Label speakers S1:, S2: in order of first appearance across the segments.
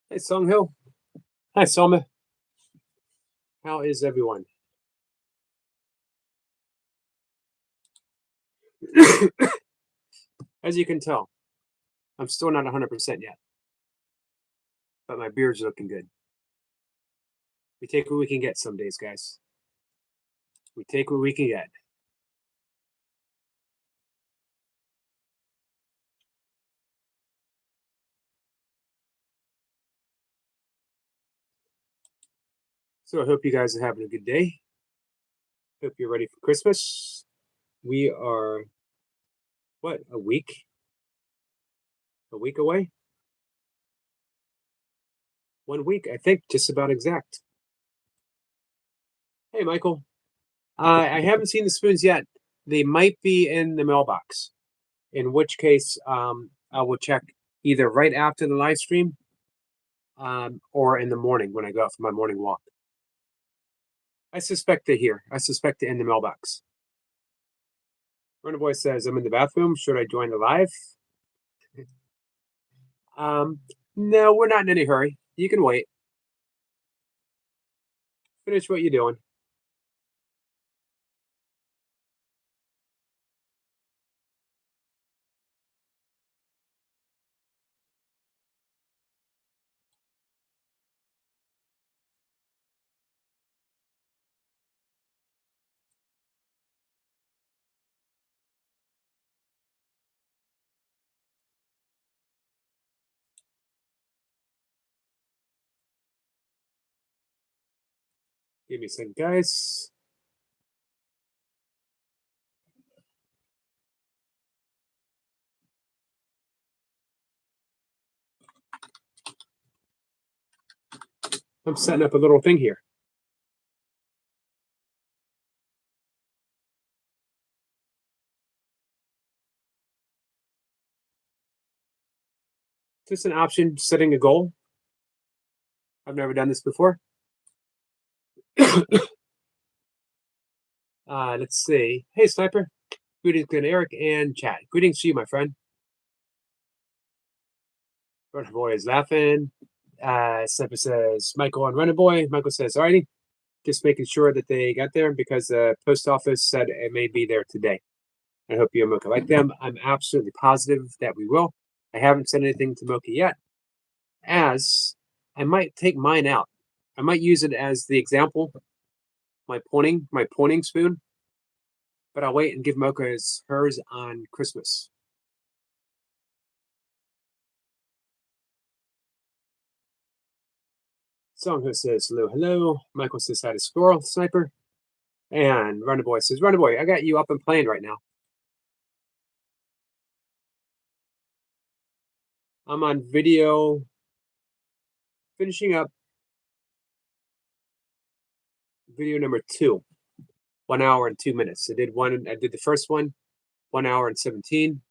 S1: Hey, Songho. Hi, Soma. How is everyone? As you can tell, I'm still not 100% yet, but my beard's looking good. We take what we can get some days, guys. We take what we can get. So I hope you guys are having a good day. Hope you're ready for Christmas. We are, what, a week? A week away? 1 week, I think, just about exact. Hey, Michael. I haven't seen the spoons yet. They might be in the mailbox, in which case I will check either right after the live stream or in the morning when I go out for my morning walk. I suspect they're here. I suspect they're in the mailbox. Runner Boy says, I'm in the bathroom. Should I join the live? No, we're not in any hurry. You can wait. Finish what you're doing. Give me a second, guys. I'm setting up a little thing here. Just an option, setting a goal. I've never done this before. Let's see. Hey, Sniper. Greetings, good Eric and chat. Greetings to you, my friend. Runner Boy is laughing. Sniper says, Michael and Runner Boy. Michael says, alrighty. Just making sure that they got there because the post office said it may be there today. I hope you and Mocha like them. I'm absolutely positive that we will. I haven't said anything to Mocha yet, as I might take mine out. I might use it as the example, my pointing spoon, but I'll wait and give Mocha hers on Christmas. Songho says hello, hello. Michael says hi to Squirrel Sniper. And Runner Boy says, Runner Boy, I got you up and playing right now. I'm on video, finishing up video number 2, 1 hour and 2 minutes. I did the first one, 1 hour and 17.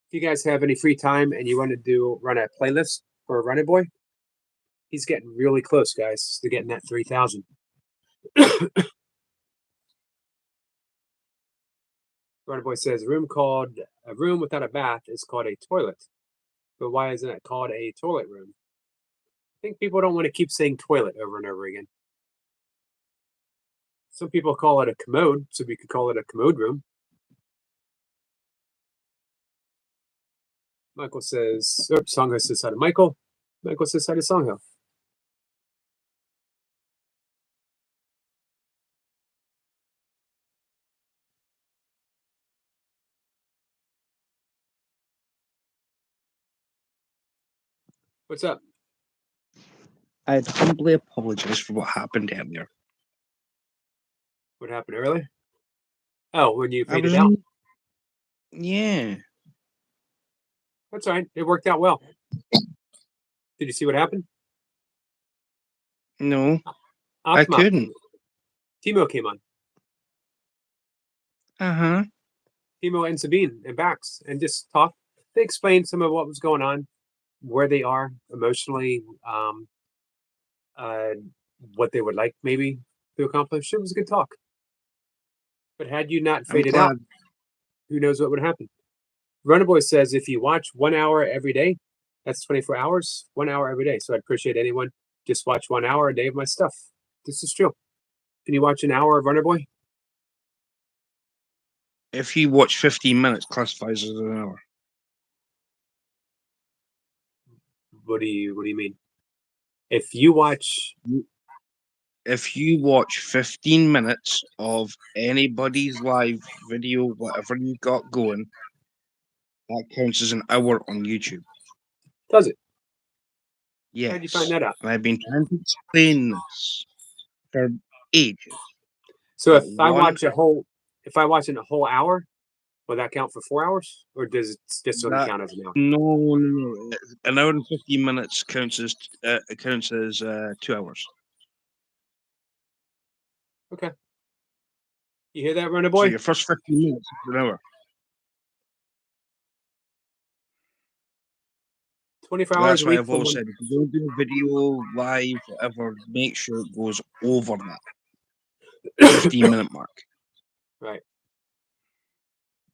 S1: If you guys have any free time and you want to run a playlist for Runner Boy, he's getting really close, guys, to getting that 3,000. Runner Boy says a room without a bath is called a toilet. But why isn't it called a toilet room? I think people don't want to keep saying toilet over and over again. Some people call it a commode, so we could call it a commode room. Michael says, Songho says hi to Michael. Michael says hi to Songho. What's up?
S2: I humbly apologize for what happened earlier.
S1: What happened earlier? Oh, when you faded out?
S2: Yeah.
S1: That's all right. It worked out well. Did you see what happened?
S2: No, I couldn't.
S1: Timo came on.
S2: Uh-huh.
S1: Timo and Sabine and Bax and just talked. They explained some of what was going on, where they are emotionally, what they would like maybe to accomplish. It was a good talk. But had you not faded out, who knows what would happen? Runnerboy says if you watch 1 hour every day, that's 24 hours, 1 hour every day. So I'd appreciate anyone just watch 1 hour a day of my stuff. This is true. Can you watch an hour of Runnerboy?
S2: If you watch 15 minutes, classifies as an hour.
S1: What do you mean? If you watch
S2: If you watch 15 minutes of anybody's live video, whatever you got going, that counts as an hour on YouTube.
S1: does it?
S2: Yes.
S1: How did you find that out?
S2: And I've been trying to explain this for ages.
S1: So if
S2: But
S1: I watch in a whole hour, will that count for 4 hours? Or does it just only
S2: That
S1: count as an hour?
S2: no. An hour and 15 minutes counts as 2 hours.
S1: Okay. You hear that, Runner
S2: So
S1: Boy?
S2: your first 15 minutes is an hour.
S1: 24 hours
S2: That's
S1: a
S2: why
S1: week
S2: I've
S1: for
S2: always
S1: one.
S2: said if you don't do a video live, whatever, make sure it goes over that 15-minute mark.
S1: Right.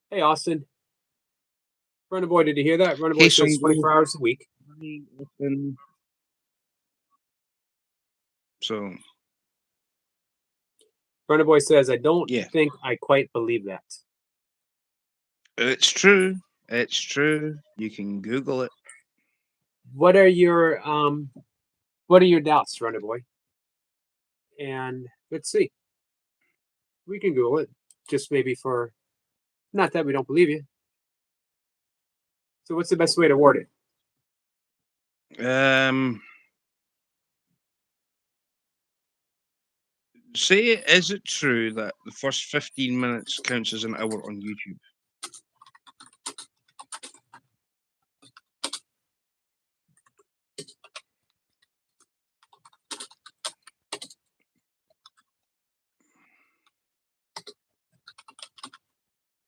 S1: Hey, Austin. Runner Boy, did you hear that? Runner Boy
S2: Hey,
S1: says 24 hours a week.
S2: So
S1: Runner Boy says, I don't
S2: yeah,
S1: think I quite believe that.
S2: it's true. It's true. You can Google it.
S1: What are your doubts, Runner Boy? And let's see. We can Google it. Just maybe for not that we don't believe you. So what's the best way to word it?
S2: Say, is it true that the first 15 minutes counts as an hour on YouTube?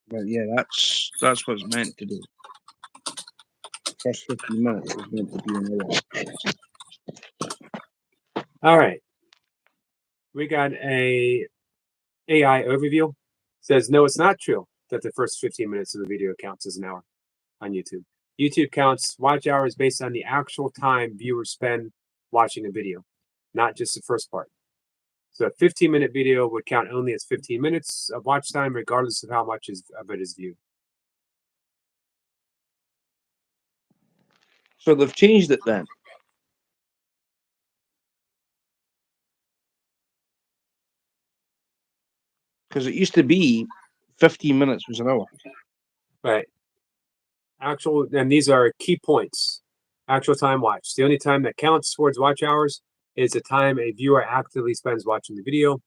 S2: But yeah, that's what it's meant to do. First 15 minutes is meant to be an hour.
S1: All right. We got a AI overview. Says no, it's not true that the first 15 minutes of a video counts as an hour on YouTube. YouTube counts watch hours based on the actual time viewers spend watching a video, not just the first part. So a 15-minute video would count only as 15 minutes of watch time, regardless of how much of it is viewed.
S2: So they've changed it then. Because it used to be 15 minutes was an hour.
S1: Right. And these are key points. Actual time watched. The only time that counts towards watch hours is the time a viewer actively spends watching the video.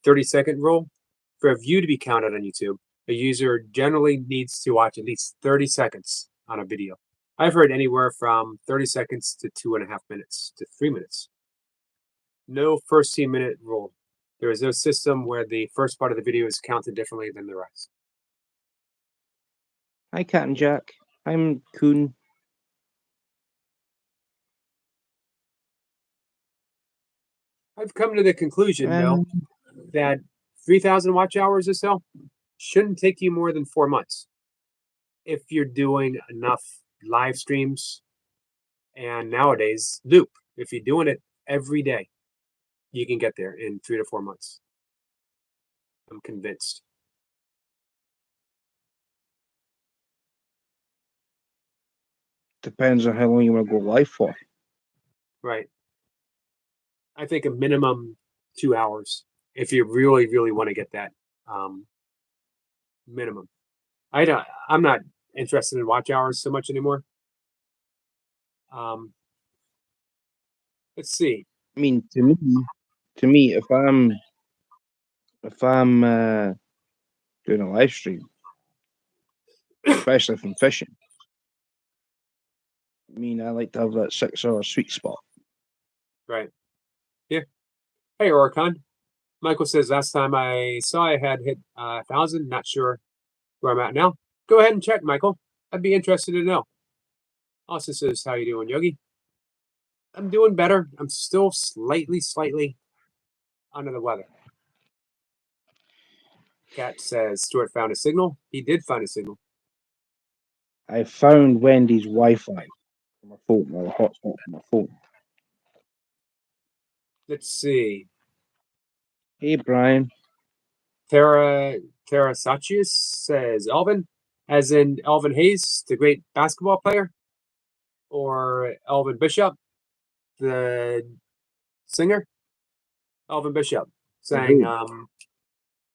S1: 30-second rule. For a view to be counted on YouTube, a user generally needs to watch at least 30 seconds on a video. I've heard anywhere from 30 seconds to 2.5 minutes to 3 minutes. No first 10-minute rule. There is no system where the first part of the video is counted differently than the rest.
S2: Hi, Cat and Jack. I'm Coon.
S1: I've come to the conclusion, though, that 3,000 watch hours or so shouldn't take you more than 4 months if you're doing enough live streams. And nowadays, loop. If you're doing it every day, you can get there in 3 to 4 months. I'm convinced.
S2: Depends on how long you want to go live for.
S1: Right. I think a minimum 2 hours if you really, really want to get that minimum. I'm not interested in watch hours so much anymore. Let's see.
S2: I mean, to me, if I'm doing a live stream, especially if I'm fishing, I mean, I like to have that 6-hour sweet spot.
S1: Right. Yeah. Hey, Oricon. Michael says last time I saw I had hit 1,000. Not sure where I'm at now. Go ahead and check, Michael. I'd be interested to know. Austin says, how you doing, Yogi? I'm doing better. I'm still slightly under the weather. Cat says Stuart found a signal. He did find a signal.
S2: I found Wendy's Wi-Fi from my phone, or a hotspot from my phone.
S1: Let's see.
S2: Hey, Brian.
S1: Tara Sachius says Elvin, as in Elvin Hayes, the great basketball player, or Elvin Bishop, the singer. Elvin Bishop
S2: For
S1: sang
S2: who?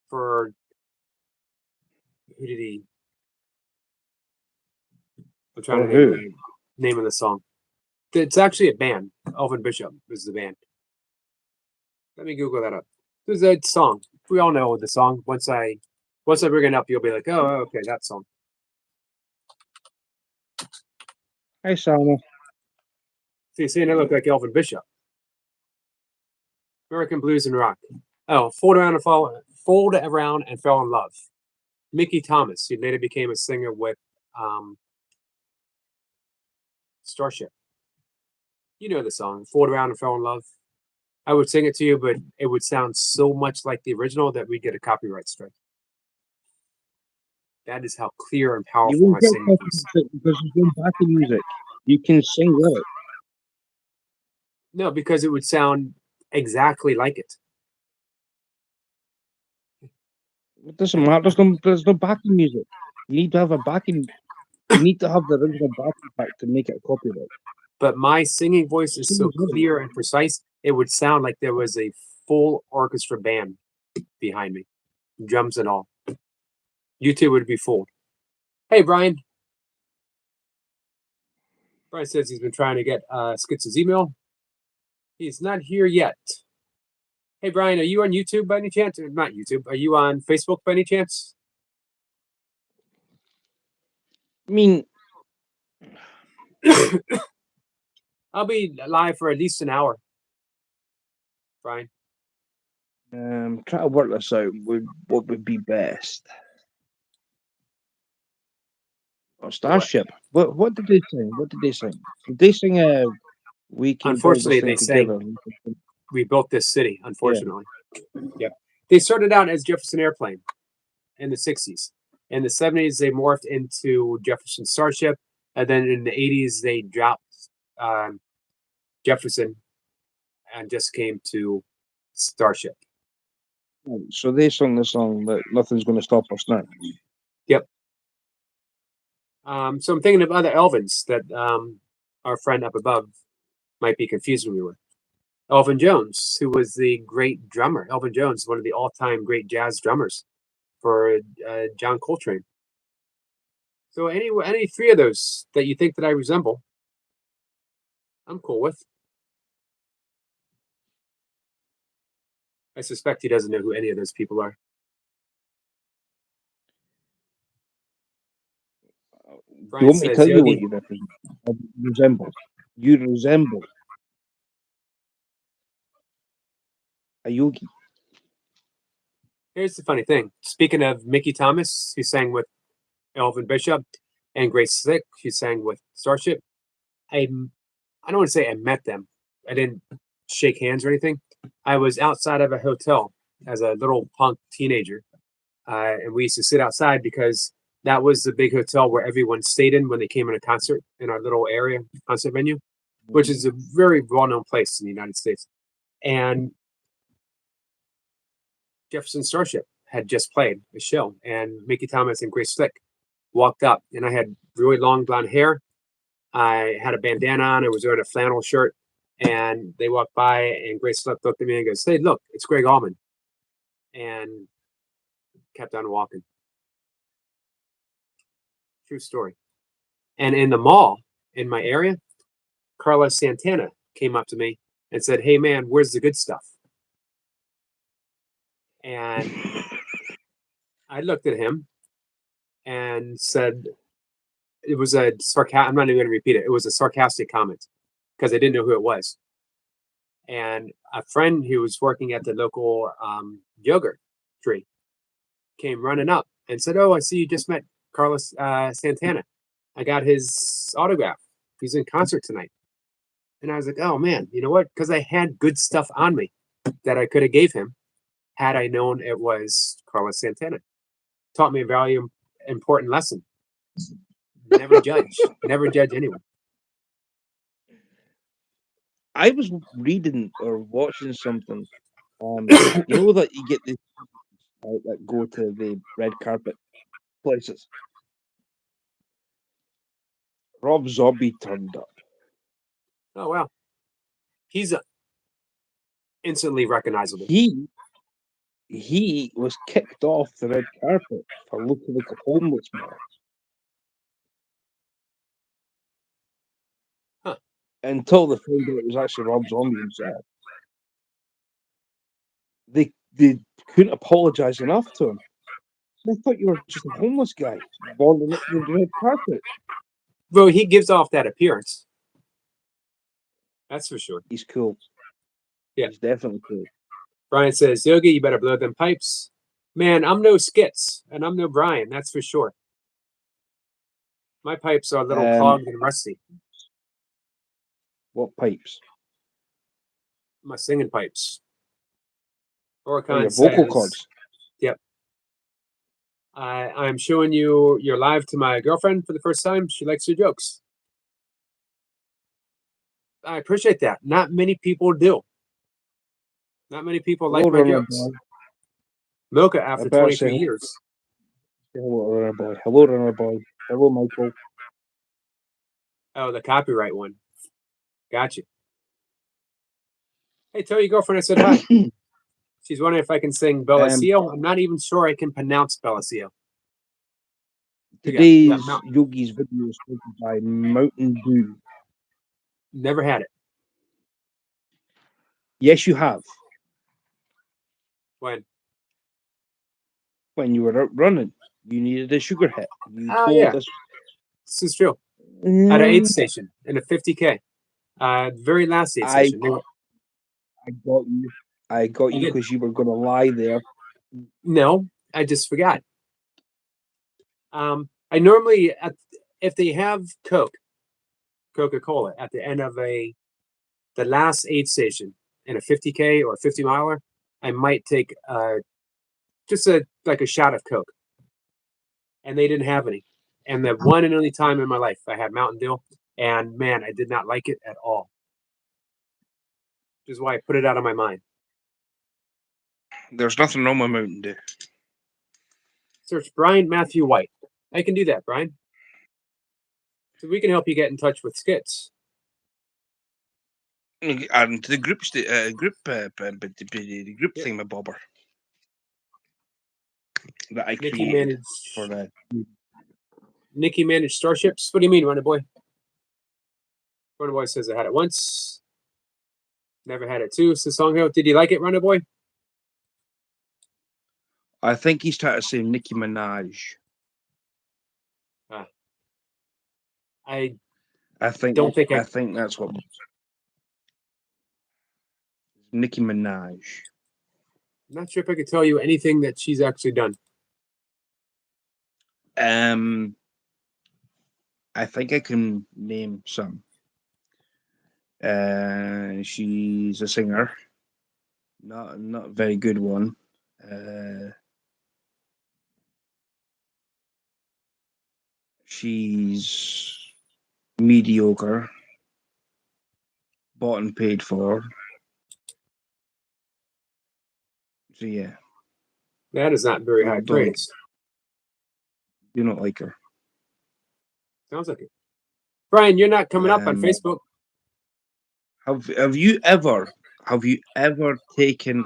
S1: for who did he? I'm trying
S2: For
S1: to name
S2: who?
S1: the name of the song. It's actually a band. Elvin Bishop is the band. Let me Google that up. There's a song. We all know the song. Once I bring it up, you'll be like, oh, okay, that song.
S2: Hi, Salma.
S1: So you're saying I look like Elvin Bishop. American Blues and Rock. Oh, fold around and fell in love. Mickey Thomas, who later became a singer with Starship. You know the song, Fooled Around and Fell in Love. I would sing it to you, but it would sound so much like the original that we'd get a copyright strike. That is how clear and
S2: You
S1: powerful
S2: won't
S1: my
S2: get
S1: singing is.
S2: copyright because there's no backing music. You can sing with it.
S1: No, because it would sound exactly like it.
S2: It doesn't matter. There's no backing music. You need to have a backing. You need to have the original backing track to make it a copyright.
S1: But my singing voice is
S2: Sing
S1: so
S2: with it.
S1: clear and precise, it would sound like there was a full orchestra band behind me, drums and all. YouTube would be fooled. Hey, Brian. Brian says he's been trying to get Skitz's email. He's not here yet. Hey, Brian, are you on YouTube by any chance? Or not YouTube. Are you on Facebook by any chance?
S2: I mean,
S1: I'll be live for at least an hour, Brian.
S2: try to work this out. What would be best? Oh,
S1: What?
S2: Starship. What did they sing? What did they sing? Did they sing "We Can Build This
S1: Unfortunately,
S2: Thing
S1: they sang
S2: Together"?
S1: We Built This City,
S2: Yeah.
S1: unfortunately. Yep. They started out as Jefferson Airplane in the 60s. In the 70s, they morphed into Jefferson Starship. And then in the 80s, they dropped Jefferson and just came to Starship.
S2: So they sung the song that "Nothing's Going to Stop Us Now."
S1: Yep. So I'm thinking of other Elvins that our friend up above might be confusing me with. Elvin Jones, who was the great drummer. Elvin Jones, one of the all-time great jazz drummers for John Coltrane. So any three of those that you think that I resemble, I'm cool with. I suspect he doesn't know who any of those people are.
S2: Do you
S1: Brian
S2: want me to
S1: says
S2: tell you what
S1: Yogi.
S2: you resemble? You resemble a yogi.
S1: Here's the funny thing. Speaking of Mickey Thomas, who sang with Elvin Bishop, and Grace Slick, who sang with Starship, I don't want to say I met them. I didn't shake hands or anything. I was outside of a hotel as a little punk teenager, and we used to sit outside because that was the big hotel where everyone stayed in when they came in a concert in our little area concert venue, which is a very well-known place in the United States. And Jefferson Starship had just played a show, and Mickey Thomas and Grace Slick walked up, and I had really long blonde hair. I had a bandana on. I was wearing a flannel shirt, and they walked by, and Grace Slick looked at me and goes, "Hey, look, it's Greg Allman," and kept on walking. True story. And in the mall in my area, Carlos Santana came up to me and said, "Hey, man, where's the good stuff?" And I looked at him and said, it was a sarcastic, I'm not even going to repeat it. It was a sarcastic comment because I didn't know who it was. And a friend who was working at the local yogurt tree came running up and said, "Oh, I see you just met Carlos Santana. I got his autograph. He's in concert tonight." And I was like, "Oh man, you know what? Because I had good stuff on me that I could have gave him had I known it was Carlos Santana." Taught me a very important lesson. Never judge. Never judge anyone.
S2: I was reading or watching something. You know that you get the that go to the red carpet places. Rob Zombie turned up.
S1: Oh wow, he's instantly recognizable.
S2: He was kicked off the red carpet for looking like a homeless man.
S1: Huh.
S2: Until they found out it was actually Rob Zombie himself. They couldn't apologize enough to him. I thought you were just a homeless guy wandering up the red carpet.
S1: Well, he gives off that appearance. That's for sure.
S2: He's cool.
S1: Yeah.
S2: He's definitely cool.
S1: Brian says, Yogi, you better blow them pipes. Man, I'm no Skits, and I'm no Brian, that's for sure. My pipes are a little clogged and rusty.
S2: What pipes?
S1: My singing pipes.
S2: Your
S1: Oricon
S2: vocal
S1: says,
S2: cords.
S1: Yep. I'm showing you your live to my girlfriend for the first time. She likes your jokes. I appreciate that. Not many people do. Not many people like my jokes. Milka, after 23 years.
S2: Hello, runner boy. Hello, runner boy. Hello, Michael.
S1: Oh, the copyright one. Gotcha. Hey, tell your girlfriend I said hi. She's wondering if I can sing Bellasio. I'm not even sure I can pronounce Bellasio.
S2: Today's Yogi's video is sponsored by Mountain Dew.
S1: Never had it.
S2: Yes, you have.
S1: When?
S2: When you were out running, you needed a sugar hit. You
S1: Oh,
S2: told
S1: yeah.
S2: us.
S1: This is true. At an aid station in a 50K. Very last aid station.
S2: I got you. I got you because you were going to lie there.
S1: No, I just forgot. I normally, if they have Coca-Cola at the end of the last aid station in a 50K or 50 miler, I might take just like a shot of Coke. And they didn't have any. And the one and only time in my life I had Mountain Dew, and man, I did not like it at all. Which is why I put it out of my mind.
S2: There's nothing wrong with Mountain Dew.
S1: Search Brian Matthew White. I can do that, Brian. So we can help you get in touch with Skits.
S2: And the group thingamabobber that I created for that.
S1: Nikki managed starships. What do you mean, Runner Boy? Runner Boy says I had it once. Never had it too. Sasongho, did you like it, Runner Boy?
S2: I think he's trying to say Nicki Minaj.
S1: I
S2: think that's what Nicki Minaj.
S1: I'm not sure if I could tell you anything that she's actually done.
S2: I think I can name some. She's a singer. Not a very good one. She's mediocre. Bought and paid for. So yeah.
S1: That is not very high praise.
S2: Do not like her.
S1: Sounds like it. Brian, you're not coming up on Facebook.
S2: Have you ever taken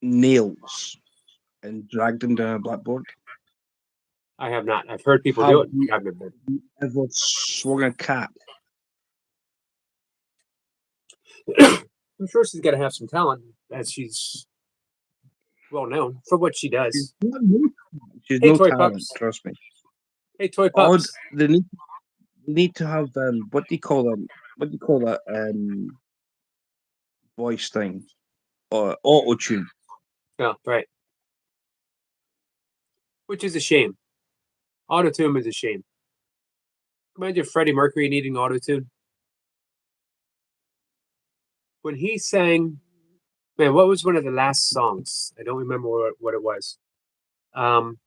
S2: nails and dragged them down a blackboard?
S1: I have not. I've heard people do it. I've never done.
S2: You ever swung a cat?
S1: I'm sure she's got to have some talent, as she's well known for what she does.
S2: She's no talent, trust me.
S1: Hey, toy pups.
S2: They need to have what do you call them? What do you call that voice thing? Or auto tune.
S1: Oh, right. Which is a shame. Auto tune is a shame. Imagine Freddie Mercury needing auto tune. When he sang, man, what was one of the last songs? I don't remember what it was. um,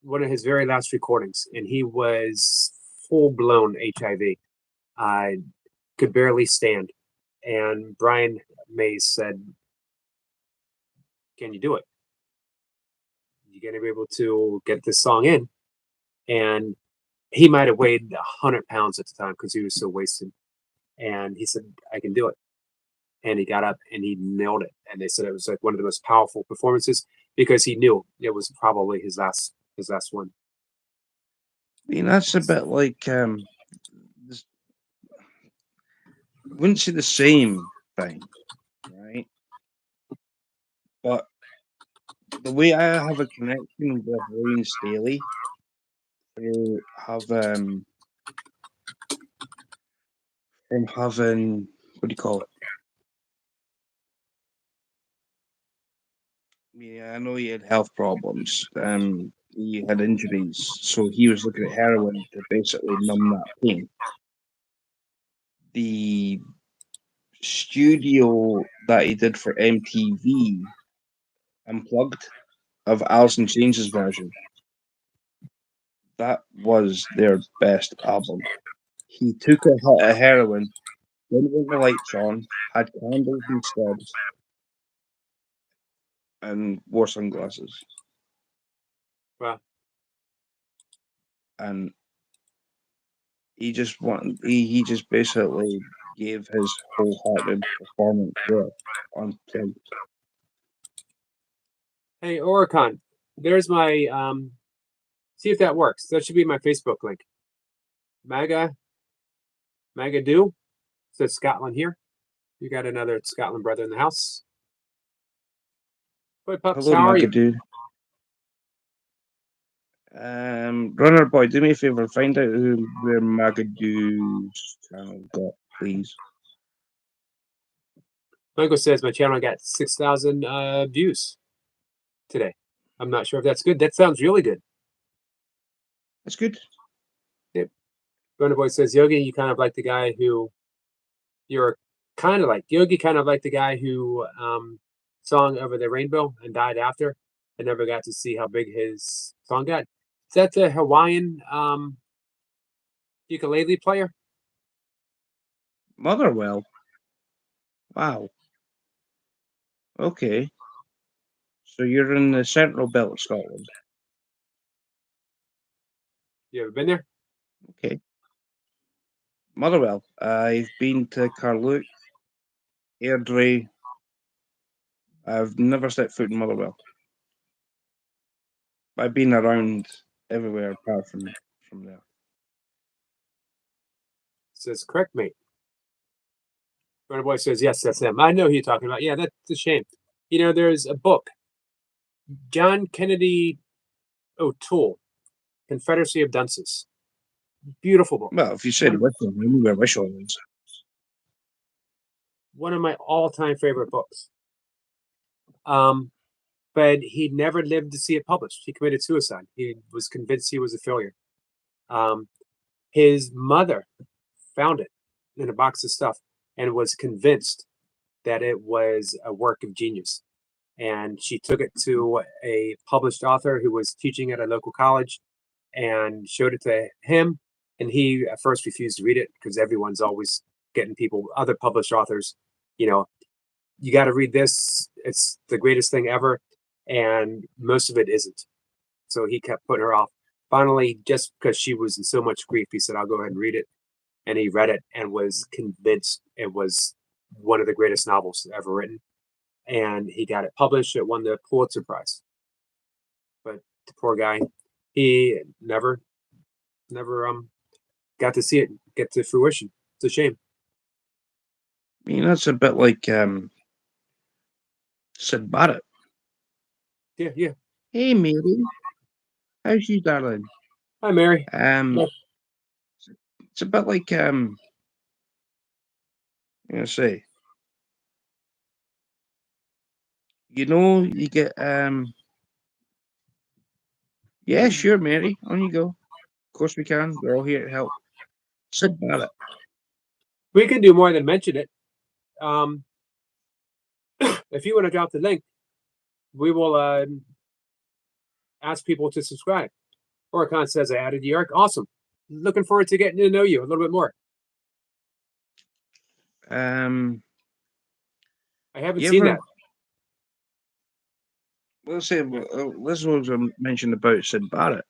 S1: one of his very last recordings, and he was full blown HIV. I could barely stand. And Brian Mays said, "Can you do it? You gonna be able to get this song in?" And he might have weighed 100 pounds at the time because he was so wasted. And he said, "I can do it." And he got up and he nailed it. And they said it was like one of the most powerful performances because he knew it was probably his last one.
S2: I mean, that's a bit like I wouldn't say the same thing, right? But the way I have a connection with Wayne Staley, who have from having what do you call it? Yeah, I know he had health problems. He had injuries, so he was looking at heroin to basically numb that pain. The studio that he did for MTV Unplugged of Alice in Chains' version, that was their best album. He took a hit of heroin, didn't want the lights on, had candles instead, and wore sunglasses.
S1: Well,
S2: And he just basically gave his wholehearted performance there unplugged.
S1: hey, Oricon, there's my see if that works. That should be my Facebook link. Maga do says Scotland here. You got another Scotland brother in the house. Boy pups,
S2: Hello,
S1: how are you?
S2: Magadoo. Runner boy, do me a favor, find out where Magadoo's channel got, please.
S1: Michael says my channel got 6,000 views today. I'm not sure if that's good. That sounds really good.
S2: That's good.
S1: Yep. Runner boy says Yogi, you kind of like the guy who you're kind of like Yogi, kind of like the guy who sung Over the Rainbow and died after. I never got to see how big his song got. Is that the Hawaiian ukulele player?
S2: Motherwell. Wow. Okay. So you're in the central belt of Scotland.
S1: You ever been there?
S2: Okay. Motherwell. I've been to Carluke, Airdrie. I've never set foot in Motherwell. I've been around everywhere apart from there.
S1: Says correct, mate. Runner boy says yes, that's him. I know who you're talking about. Yeah, that's a shame. You know, there's a book, John Kennedy O'Toole, Confederacy of Dunces. Beautiful book.
S2: Well, if you said Whistle, I knew where Whistle was.
S1: One of my all-time favorite books. But he never lived to see it published. He committed suicide. He was convinced he was a failure. His mother found it in a box of stuff and was convinced that it was a work of genius. And she took it to a published author who was teaching at a local college and showed it to him. And he at first refused to read it because everyone's always getting people, other published authors, you know, you got to read this. It's the greatest thing ever. And most of it isn't. So he kept putting her off. Finally, just because she was in so much grief, he said, I'll go ahead and read it. And he read it and was convinced it was one of the greatest novels ever written. And he got it published. It won the Pulitzer Prize. But the poor guy, he never got to see it get to fruition. It's a shame.
S2: I mean, that's a bit like Sid Barrett.
S1: Yeah, yeah.
S2: Hey, Mary. How's you, darling?
S1: Hi, Mary.
S2: Um,
S1: Yeah.
S2: it's a bit like I'm gonna say, you get yeah, sure, Mary, on you go. Of course we can. We're all here to help. Sid Barrett.
S1: We can do more than mention it. Um, if you want to drop the link, we will ask people to subscribe. Oricon says, I added you, Eric. Awesome. Looking forward to getting to know you a little bit more.
S2: Um,
S1: I haven't
S2: you
S1: seen
S2: ever?
S1: that.
S2: Let's say this was mentioned about Sid Barrett.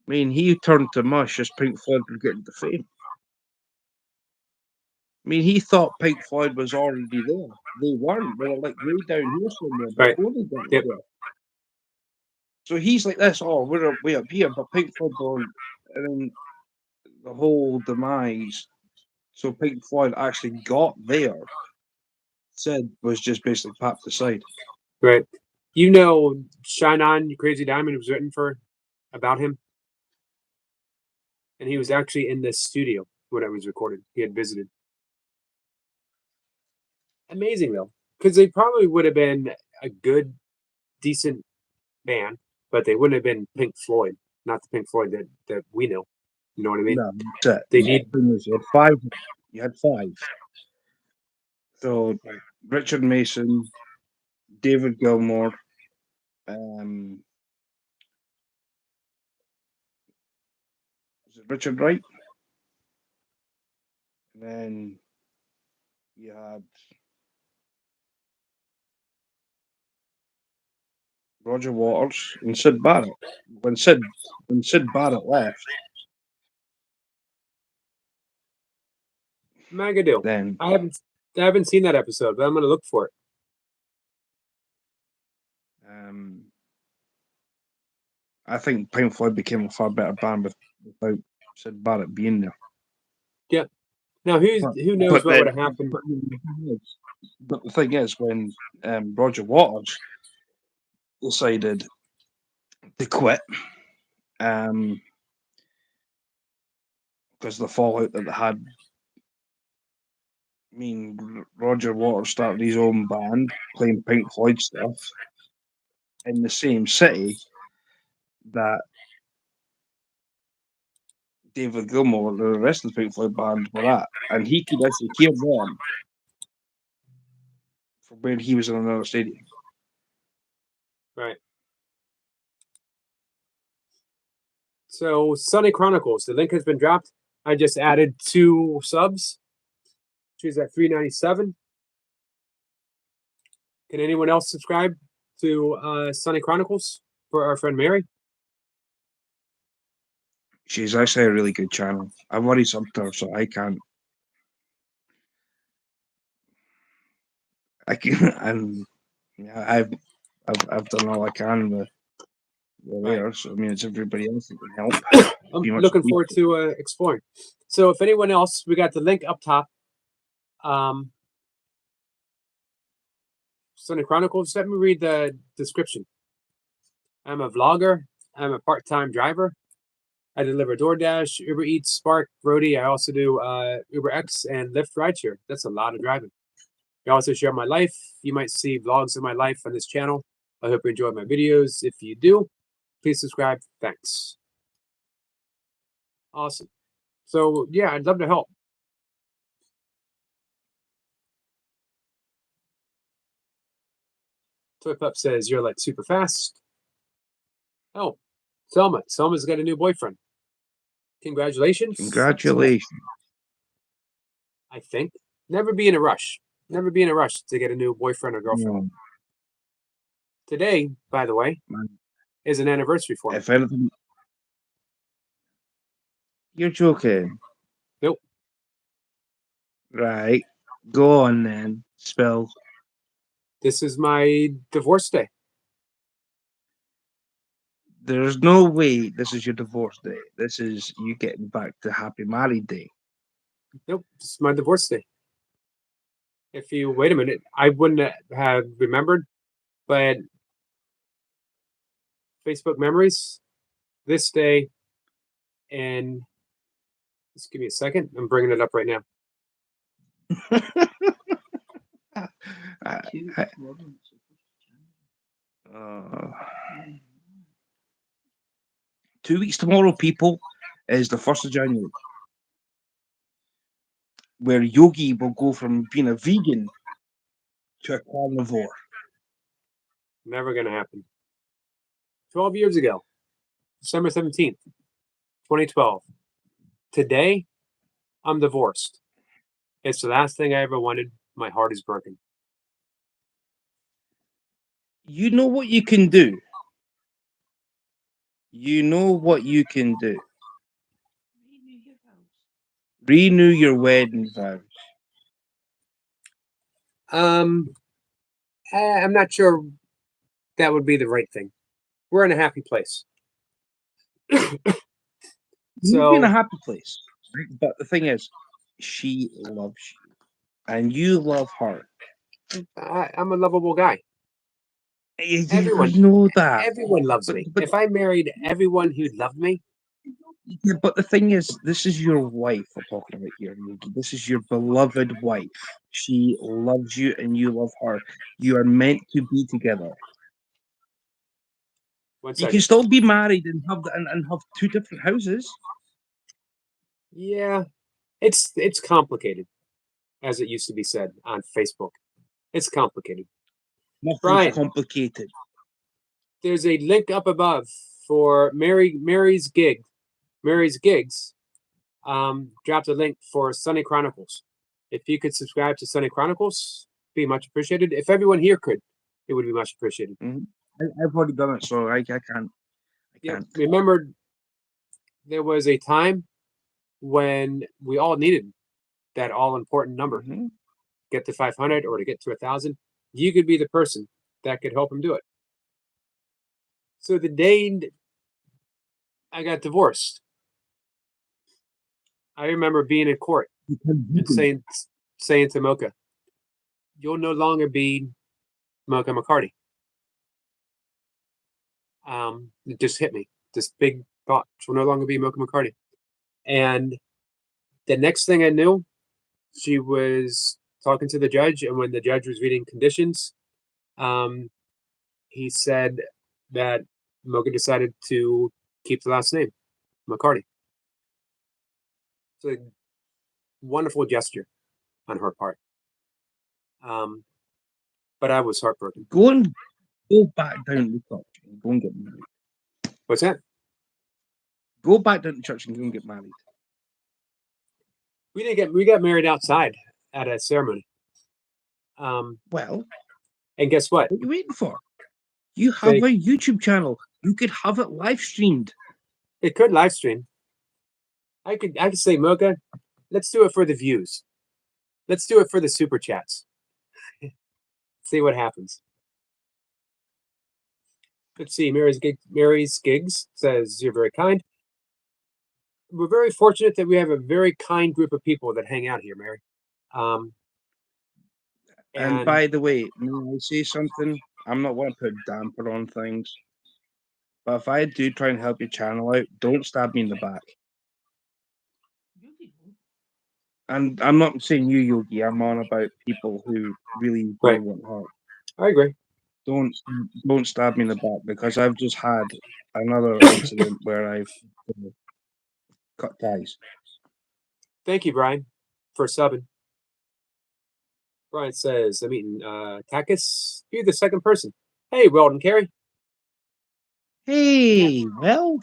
S2: I mean, he turned to mush as Pink Floyd were getting to fame. I mean, he thought Pink Floyd was already there. They weren't. They were like way down here somewhere
S1: Right.
S2: before they got
S1: Yep.
S2: there. So he's like this. Oh, we're way up here, but Pink Floyd weren't. And then the whole demise. So Pink Floyd actually got there. Sid was just basically popped aside.
S1: Right. You know, Shine On, You Crazy Diamond was written for about him. And he was actually in this studio when it was recorded. He had visited. Amazing though, because they probably would have been a good, decent band, but they wouldn't have been Pink Floyd, not the Pink Floyd that we know. You know what I mean?
S2: No, that's it.
S1: They
S2: The
S1: need
S2: thing is, you had five. You had five. So Richard Mason, David Gilmour, was it Richard Wright? And then you had Roger Waters and Sid Barrett. When Sid Barrett left,
S1: Magadoo.
S2: then
S1: I haven't seen that episode, but I'm gonna look for it.
S2: I think Pink Floyd became a far better band without Sid Barrett being there.
S1: Yeah. Now who knows
S2: But
S1: what would
S2: then,
S1: have happened?
S2: but the thing is, when Roger Waters decided to quit, because the fallout that they had. I mean, Roger Waters started his own band playing Pink Floyd stuff in the same city that David Gilmour, the rest of the Pink Floyd band, were at, and he could actually hear them from where he was in another stadium.
S1: Right. So Sunny Chronicles, the link has been dropped. I just added 2 subs. She's at 397. Can anyone else subscribe to Sunny Chronicles for our friend Mary?
S2: She's actually a really good channel. I've already subbed her, so I can't. I can. Yeah, I've done all I can with
S1: Right.
S2: there. So I mean, it's everybody else that can help.
S1: I'm
S2: Be much
S1: looking forward
S2: appreciated.
S1: to exploring. So if anyone else, we got the link up top. Sunday Chronicles. Let me read the description. I'm a vlogger. I'm a part-time driver. I deliver DoorDash, Uber Eats, Spark, Brody. I also do Uber X and Lyft rideshare. That's a lot of driving. I also share my life. You might see vlogs of my life on this channel. I hope you enjoy my videos. If you do, please subscribe. Thanks. Awesome. So yeah, I'd love to help. Toy Pup says you're like super fast. Oh, Selma. Selma's got a new boyfriend. Congratulations.
S2: Congratulations.
S1: I think. Never be in a rush. Never be in a rush to get a new boyfriend or girlfriend.
S2: No,
S1: Today, by the way,
S2: man.
S1: is an anniversary for me.
S2: If anything, you're joking.
S1: Nope.
S2: Right. Go on then. Spill.
S1: This is my divorce day.
S2: There's no way this is your divorce day. This is you getting back to happy married day.
S1: Nope. This is my divorce day. If you wait a minute, I wouldn't have remembered, but Facebook memories this day, and just give me a second. I'm bringing it up right now.
S2: Uh, 2 weeks tomorrow, people, is the 1st of January, where Yogi will go from being a vegan to a carnivore.
S1: Never gonna happen. 12 years ago, December 17th, 2012. Today, I'm divorced. It's the last thing I ever wanted. My heart is broken.
S2: You know what you can do. You know what you can do. Renew your wedding vows.
S1: I'm not sure that would be the right thing. We're in a happy place.
S2: You'll be in a
S1: So,
S2: happy place. Right? But the thing is, she loves you. And you love her.
S1: I'm a lovable guy.
S2: I
S1: Everyone,
S2: know that.
S1: everyone loves
S2: But
S1: me.
S2: but
S1: If I married everyone who loved me,
S2: yeah, but the thing is, this is your wife we're talking about here, Yogi. This is your beloved wife. She loves you and you love her. You are meant to be together.
S1: one
S2: You can
S1: second.
S2: still be married and have two different houses.
S1: Yeah, it's complicated, as it used to be said on Facebook. It's complicated.
S2: Nothing's
S1: Brian,
S2: complicated.
S1: there's a link up above for Mary's gig. Mary's gigs. Dropped a link for Sunday Chronicles. If you could subscribe to Sunday Chronicles, be much appreciated. If everyone here could, it would be much appreciated.
S2: I've already done it, so I can't. I
S1: Yep.
S2: can't.
S1: Remember, there was a time when we all needed that all important number,
S2: Mhm.
S1: get to 500 or to get to 1,000. You could be the person that could help him do it. So the day I got divorced, I remember being in court and saying to Mocha, "You'll no longer be Mocha McCarty." It just hit me. This big thought: she'll no longer be Mocha McCarty. And the next thing I knew, she was talking to the judge, and when the judge was reading conditions, um, he said that Mocha decided to keep the last name, McCarty. It's a wonderful gesture on her part. Um, but I was heartbroken.
S2: Go back down to church and go and get married.
S1: What's that?
S2: Go back down to church and go and get married.
S1: We got married outside at a ceremony.
S2: Well,
S1: And guess what?
S2: what are you waiting for? You have
S1: They
S2: a YouTube channel. You could have it live streamed.
S1: it could live stream. I could say, Mocha, let's do it for the views. Let's do it for the super chats. See what happens. Let's see. Mary's gigs says you're very kind. We're very fortunate that we have a very kind group of people that hang out here, Mary. Um,
S2: And
S1: and
S2: by the way, may I say something? I'm not want to put a damper on things, but if I do try and help your channel out, don't stab me in the back. And I'm not saying you, Yogi. I'm on about people who really do
S1: right,
S2: want help.
S1: I agree.
S2: Don't don't stab me in the back because I've just had another incident where I've cut ties.
S1: Thank you, Brian, for subbing. Brian says, I'm eating Takis. You're the second person. Hey, Weldon Carey.
S2: Hey, well,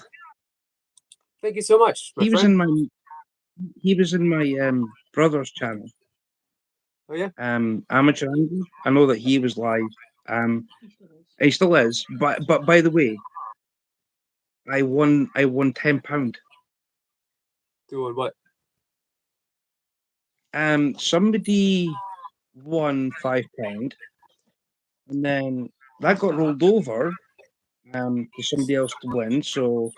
S1: Thank you so much, my
S2: he was
S1: friend.
S2: in my brother's channel.
S1: Oh yeah.
S2: Amateur Angler. I know that he was live. Um, he still is. But by the way, I won £10.
S1: Doing what?
S2: Somebody won £5, and then that got rolled over to somebody else to win. So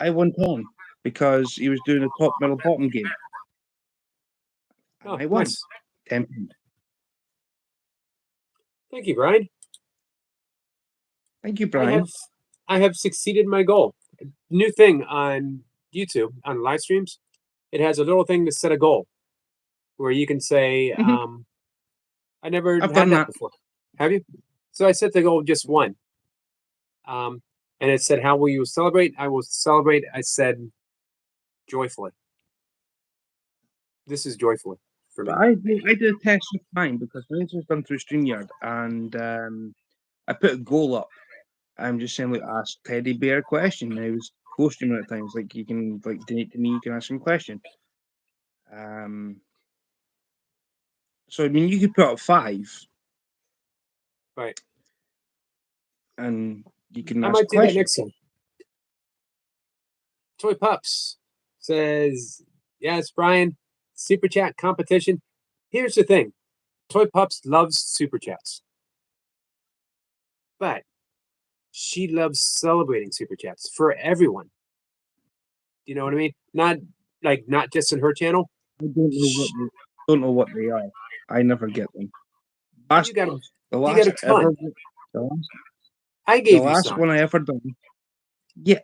S2: I won 10 because he was doing a top middle bottom game, and
S1: Oh,
S2: I won
S1: nice.
S2: £10.
S1: Thank you, Brian.
S2: Thank you,
S1: I
S2: Brian.
S1: have I have succeeded my goal. New thing on YouTube on live streams. It has a little thing to set a goal where you can say,
S2: Mhm.
S1: I never
S2: I've
S1: had
S2: done
S1: that
S2: that.
S1: before. Have you? So I set the goal just one. Um, and it said, how will you celebrate? I will celebrate. I said, joyfully. This is joyfully for
S2: But
S1: me.
S2: I did a test of mine because mine was done through StreamYard, and I put a goal up, I'm just saying, like, ask Teddy Bear a question. Now he's hosting me at times. Like, you can like donate to me. You can ask him a question. So I mean, you could put up 5,
S1: Right.
S2: and you can
S1: I
S2: ask a
S1: might do that
S2: question.
S1: next time. Toy Pups says, yes, Brian, super chat competition. Here's the thing. Toy Pups loves super chats. But she loves celebrating super chats for everyone. You know what I mean? Not just in her channel.
S2: I don't know what they are. I never get them.
S1: You got a
S2: The
S1: you got
S2: last
S1: a ton.
S2: the last,
S1: I
S2: the
S1: gave you
S2: last
S1: some.
S2: one I ever done. Yeah,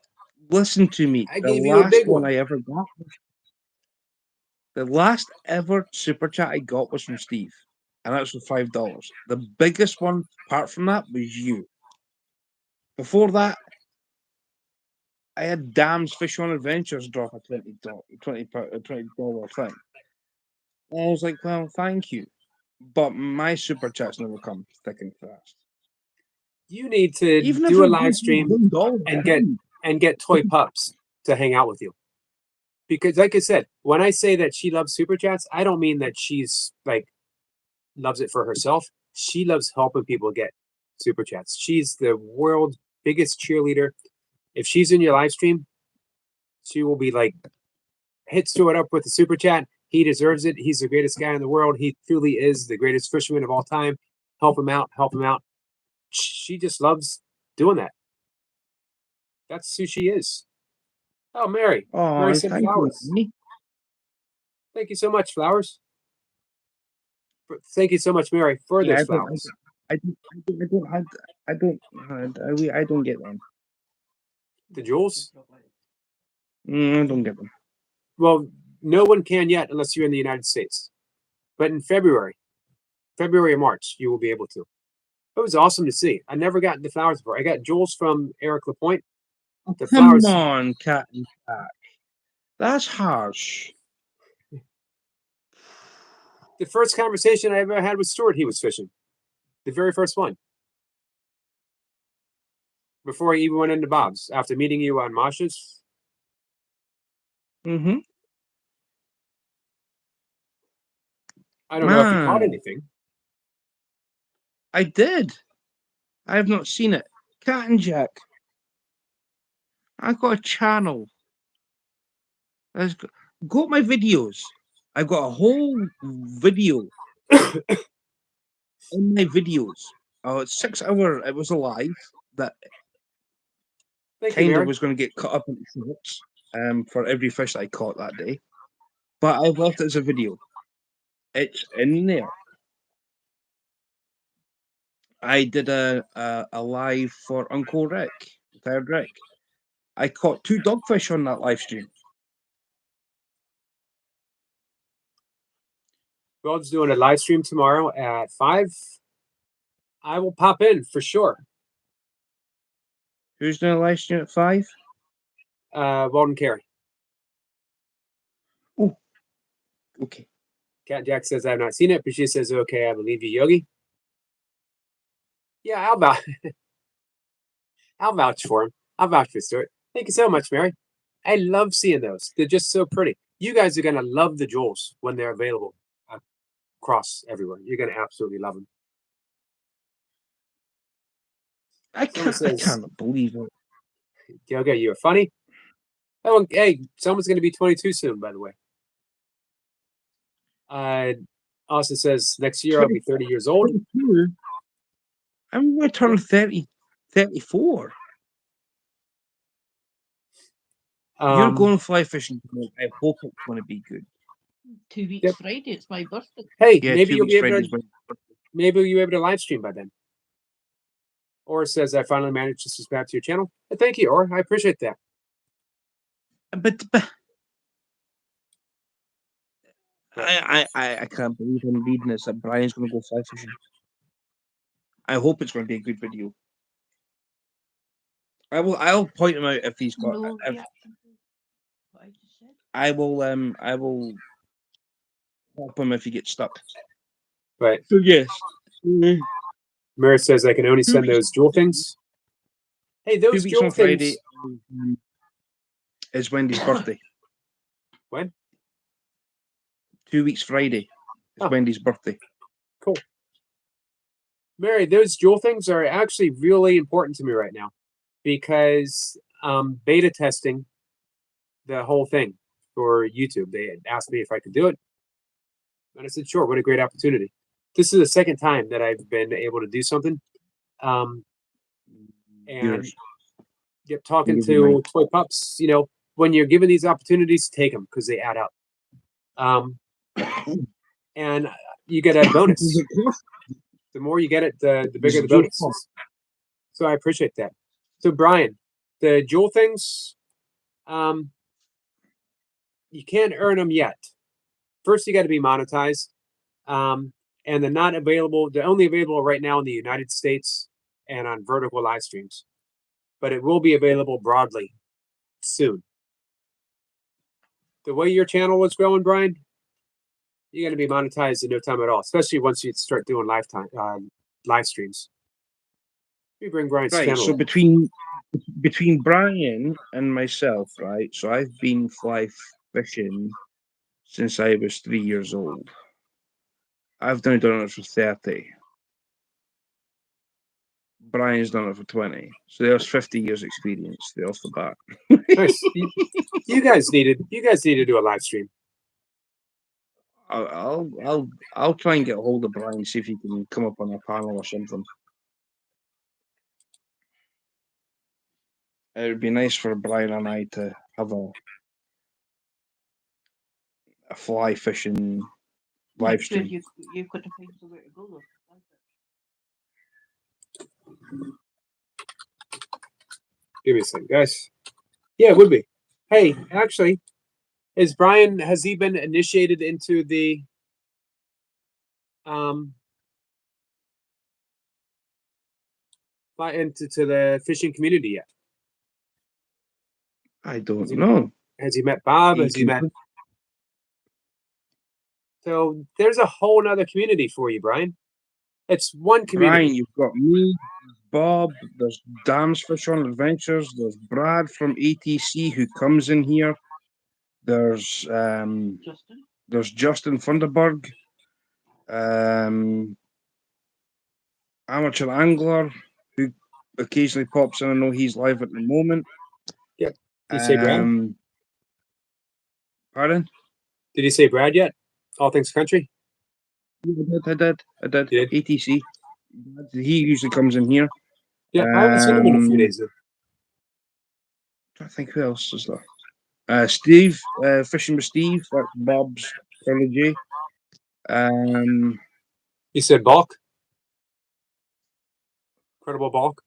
S2: listen to me.
S1: I
S2: The
S1: gave you a
S2: last
S1: big
S2: one
S1: one.
S2: I ever got. The last ever super chat I got was from Steve, and that was for $5. The biggest one, apart from that, was you. Before that, I had Dam's Fish on Adventures drop a $20 thing. And I was like, well, thank you. But my super chats never come thick and fast.
S1: You need to
S2: Even if
S1: do a
S2: I
S1: live
S2: give you
S1: stream
S2: $1,
S1: and get Toy Pups to hang out with you. Because like I said, when I say that she loves super chats, I don't mean that she's like loves it for herself. She loves helping people get super chats. She's the world's biggest cheerleader. If she's in your live stream, she will be like, hit Stewart up with the super chat. He deserves it. He's the greatest guy in the world. He truly is the greatest fisherman of all time. Help him out. Help him out. She just loves doing that. That's who she is. Oh, Mary. Mary
S2: oh,
S1: sent
S2: thank you.
S1: flowers. Thank you so much, flowers. Thank you so much, Mary, for
S2: Yeah,
S1: those flowers.
S2: I don't get them.
S1: The jewels?
S2: I don't get them.
S1: Well, no one can yet unless you're in the United States. But in February or March, you will be able to. It was awesome to see. I never got the flowers before. I got jewels from Eric Lapointe. The
S2: Come
S1: flowers.
S2: on, Cat and Cat. That's harsh.
S1: The first conversation I ever had with Stuart, he was fishing. The very first one. Before he even went into Bob's. After meeting you on Masha's.
S2: Mm-hmm.
S1: I don't know if you caught
S2: Man,
S1: anything.
S2: I did. I have not seen it. Cat and Jack. I got a channel. Go to my videos. I've got a whole video in my videos. Oh, it's 6 hour. It was a live that
S1: Thank you,
S2: kind of
S1: Mary.
S2: was going to get cut up into shorts for every fish that I caught that day. But I've left it as a video. It's in there. I did a live for Uncle Rick, Third Rick. I caught 2 dogfish on that live stream.
S1: Weld's doing a live stream tomorrow at 5. I will pop in for sure.
S2: Who's doing a live stream at 5?
S1: Weld and Carey.
S2: Oh, okay.
S1: Cat Jack says I have not seen it, but she says, okay, I believe you, Yogi. Yeah, I'll vouch for him. I'll vouch for Stuart. Thank you so much, Mary. I love seeing those. They're just so pretty. You guys are gonna love the jewels when they're available across everywhere. You're gonna absolutely love them.
S2: I cannot believe it.
S1: Okay, you're funny. Oh, hey, someone's gonna be 22 soon, by the way. Austin says next year I'll be 30 years old.
S2: 22? I'm going to turn 30, 34. You're going fly fishing tonight. I hope it's going to be good.
S3: 2 weeks
S1: Yep.
S3: Friday, it's my birthday.
S1: Hey,
S2: Yeah,
S1: maybe
S2: 2
S1: you'll
S2: weeks
S1: be able
S2: Friday
S1: to.
S2: is my
S1: Maybe you'll be able to live stream by then. Or says I finally managed to subscribe to your channel. Thank you, Or. I appreciate that.
S2: But I can't believe I'm reading this that Brian's going to go fly fishing. I hope it's going to be a good video. I'll point him out if he's got.
S3: No,
S2: If,
S3: yeah. What I just said.
S2: I will help him if he gets stuck.
S1: Right.
S2: So yes.
S1: Mary says I can only send those jewel things. Hey,
S2: 2
S1: those
S2: weeks
S1: jewel
S2: on Friday
S1: things.
S2: is Wendy's birthday.
S1: When?
S2: 2 weeks Friday is
S1: Oh.
S2: Wendy's birthday.
S1: Cool. Mary, those jewel things are actually really important to me right now because beta testing the whole thing for YouTube. They had asked me if I could do it. And I said, sure, what a great opportunity. This is the second time that I've been able to do something. And
S2: Years.
S1: talking
S2: Give you
S1: to toy pups, when you're given these opportunities, take them because they add up. And you get a bonus. The more you get it, the bigger the bonus is. So I appreciate that. So Brian, the jewel things, you can't earn them yet. First, you got to be monetized. And they're not available. They're only available right now in the United States and on vertical live streams. But it will be available broadly soon. The way your channel is growing, Brian, you're going to be monetized in no time at all, especially once you start doing live streams. Let me bring Brian's
S2: Right,
S1: channel
S2: so
S1: up.
S2: between Brian and myself, right? So I've been fly fishing since I was 3 years old. I've now done it for 30. Brian's done it for 20. So there's 50 years experience straight off the bat.
S1: Nice. You guys need to do a live stream.
S2: I'll try and get a hold of Brian, see if he can come up on a panel or something. It would be nice for Brian and I to have a fly fishing live
S3: That's where
S2: stream.
S3: you've got to find somewhere to go though.
S1: Give me a second, guys. Yeah, it would be. Hey, actually, has he been initiated into the into the fishing community yet?
S2: I don't know.
S1: Has he met Bob? Has he met? So there's a whole nother community for you, Brian. It's one community.
S2: Brian, you've got me, Bob, there's Dam's Fish on Adventures, there's Brad from ATC who comes in here, there's Justin Funderburg, Amateur Angler, who occasionally pops in. I know he's live at the moment.
S1: Yep. Did you say Brad?
S2: Pardon?
S1: Did you say Brad yet? All Things Country?
S2: I did. ATC. He usually comes in here.
S1: Yeah, I haven't seen him in a few days.
S2: I think who else is there? Steve, Fishing with Steve. That's Bob's protege.
S1: You said Balk? Incredible Balk?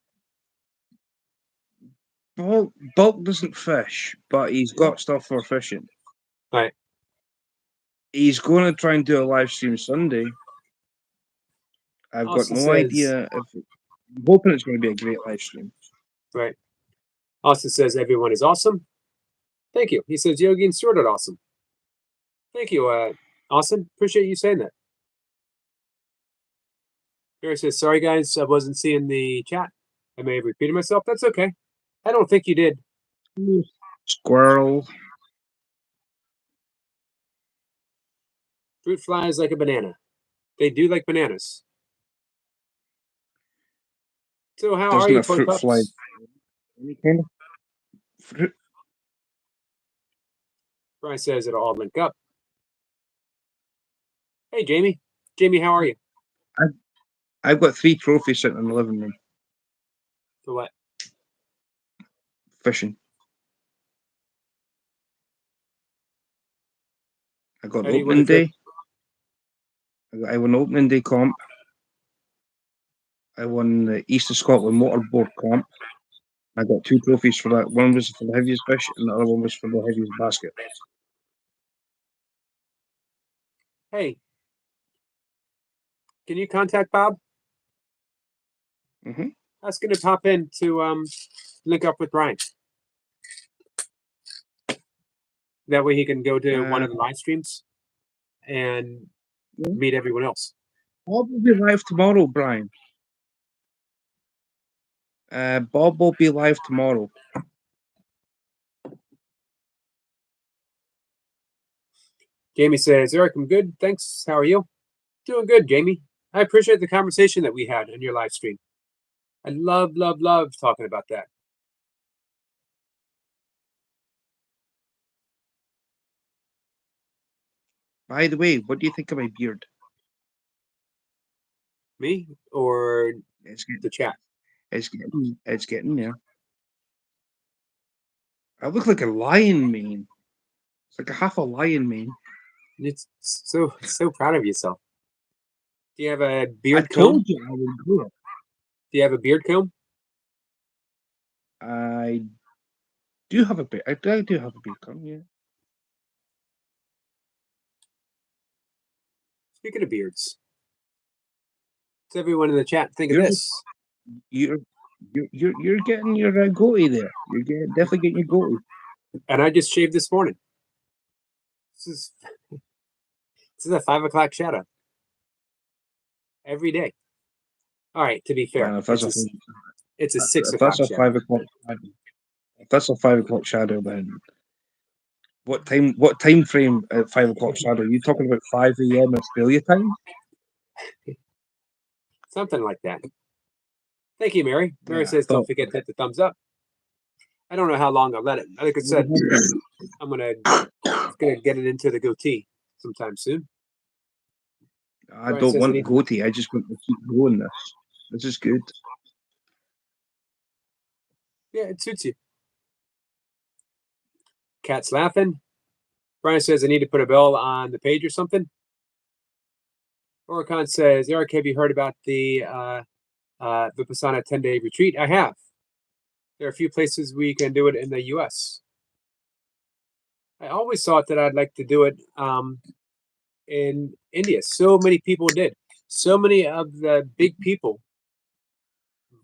S2: Bulk doesn't fish, but he's got stuff for fishing.
S1: Right.
S2: He's going to try and do a live stream Sunday. I've got no idea if. I'm hoping it's going to be a great live stream.
S1: Right. Austin says everyone is awesome. Thank you. He says Yogi and Stuart are awesome. Thank you, Austin. Appreciate you saying that. Gary says, sorry guys, I wasn't seeing the chat. I may have repeated myself. That's okay. I don't think you did.
S2: Squirrel.
S1: Fruit flies like a banana. They do like bananas. So how are you, toy pups?
S2: Fly any kind of fruit?
S1: Brian says it'll all link up. Hey, Jamie. Jamie, how are you?
S2: I've got 3 trophies sitting in the living room.
S1: For what?
S2: Fishing. I got
S1: How do you
S2: opening
S1: want to
S2: day. I won opening day comp. I won the East of Scotland Motorboard comp. I got 2 trophies for that. One was for the heaviest fish, and the other one was for the heaviest basket.
S1: Hey, can you contact Bob?
S2: Mm-hmm.
S1: I was going to pop in to link up with Brian. That way he can go to one of the live streams and meet everyone else.
S2: Bob will be live tomorrow, Brian. Bob will be live tomorrow.
S1: Jamie says, Eric, I'm good. Thanks. How are you? Doing good, Jamie. I appreciate the conversation that we had on your live stream. I love talking about that.
S2: By the way, what do you think of my beard?
S1: Me or
S2: It's getting,
S1: the chat?
S2: it's getting there. I look like a lion mane. It's like a half a lion mane.
S1: It's so proud of yourself. Do you have a
S2: I
S1: beard comb?
S2: told you I would grow it.
S1: Do you have a beard comb?
S2: I do have a beard. I do have a beard comb, yeah.
S1: Speaking of beards, does everyone in the chat think of
S2: You're
S1: this?
S2: you're getting your goatee there. Definitely getting your goatee.
S1: And I just shaved this morning. This is a 5 o'clock shadow. Every day. All right, to be fair,
S2: If that's
S1: it's a 6
S2: if
S1: o'clock
S2: that's a
S1: shadow.
S2: 5 o'clock shadow, if that's a 5 o'clock shadow, then what time frame at 5 o'clock shadow? Are you talking about 5 a.m. Australia time?
S1: Something like that. Thank you, Mary. Mary
S2: Yeah,
S1: says, don't forget to hit the thumbs up. I don't know how long I'll let it. Like I said, I'm gonna get it into the goatee sometime soon.
S2: I
S1: Brian
S2: don't
S1: says I
S2: want
S1: need-
S2: goatee. I just want to keep growing this. This is good.
S1: Yeah, it suits you. Cat's laughing. Brian says I need to put a bell on the page or something. Oricon says, Eric, have you heard about the Vipassana 10-day retreat? I have. There are a few places we can do it in the U.S. I always thought that I'd like to do it in India. So many people did. So many of the big people,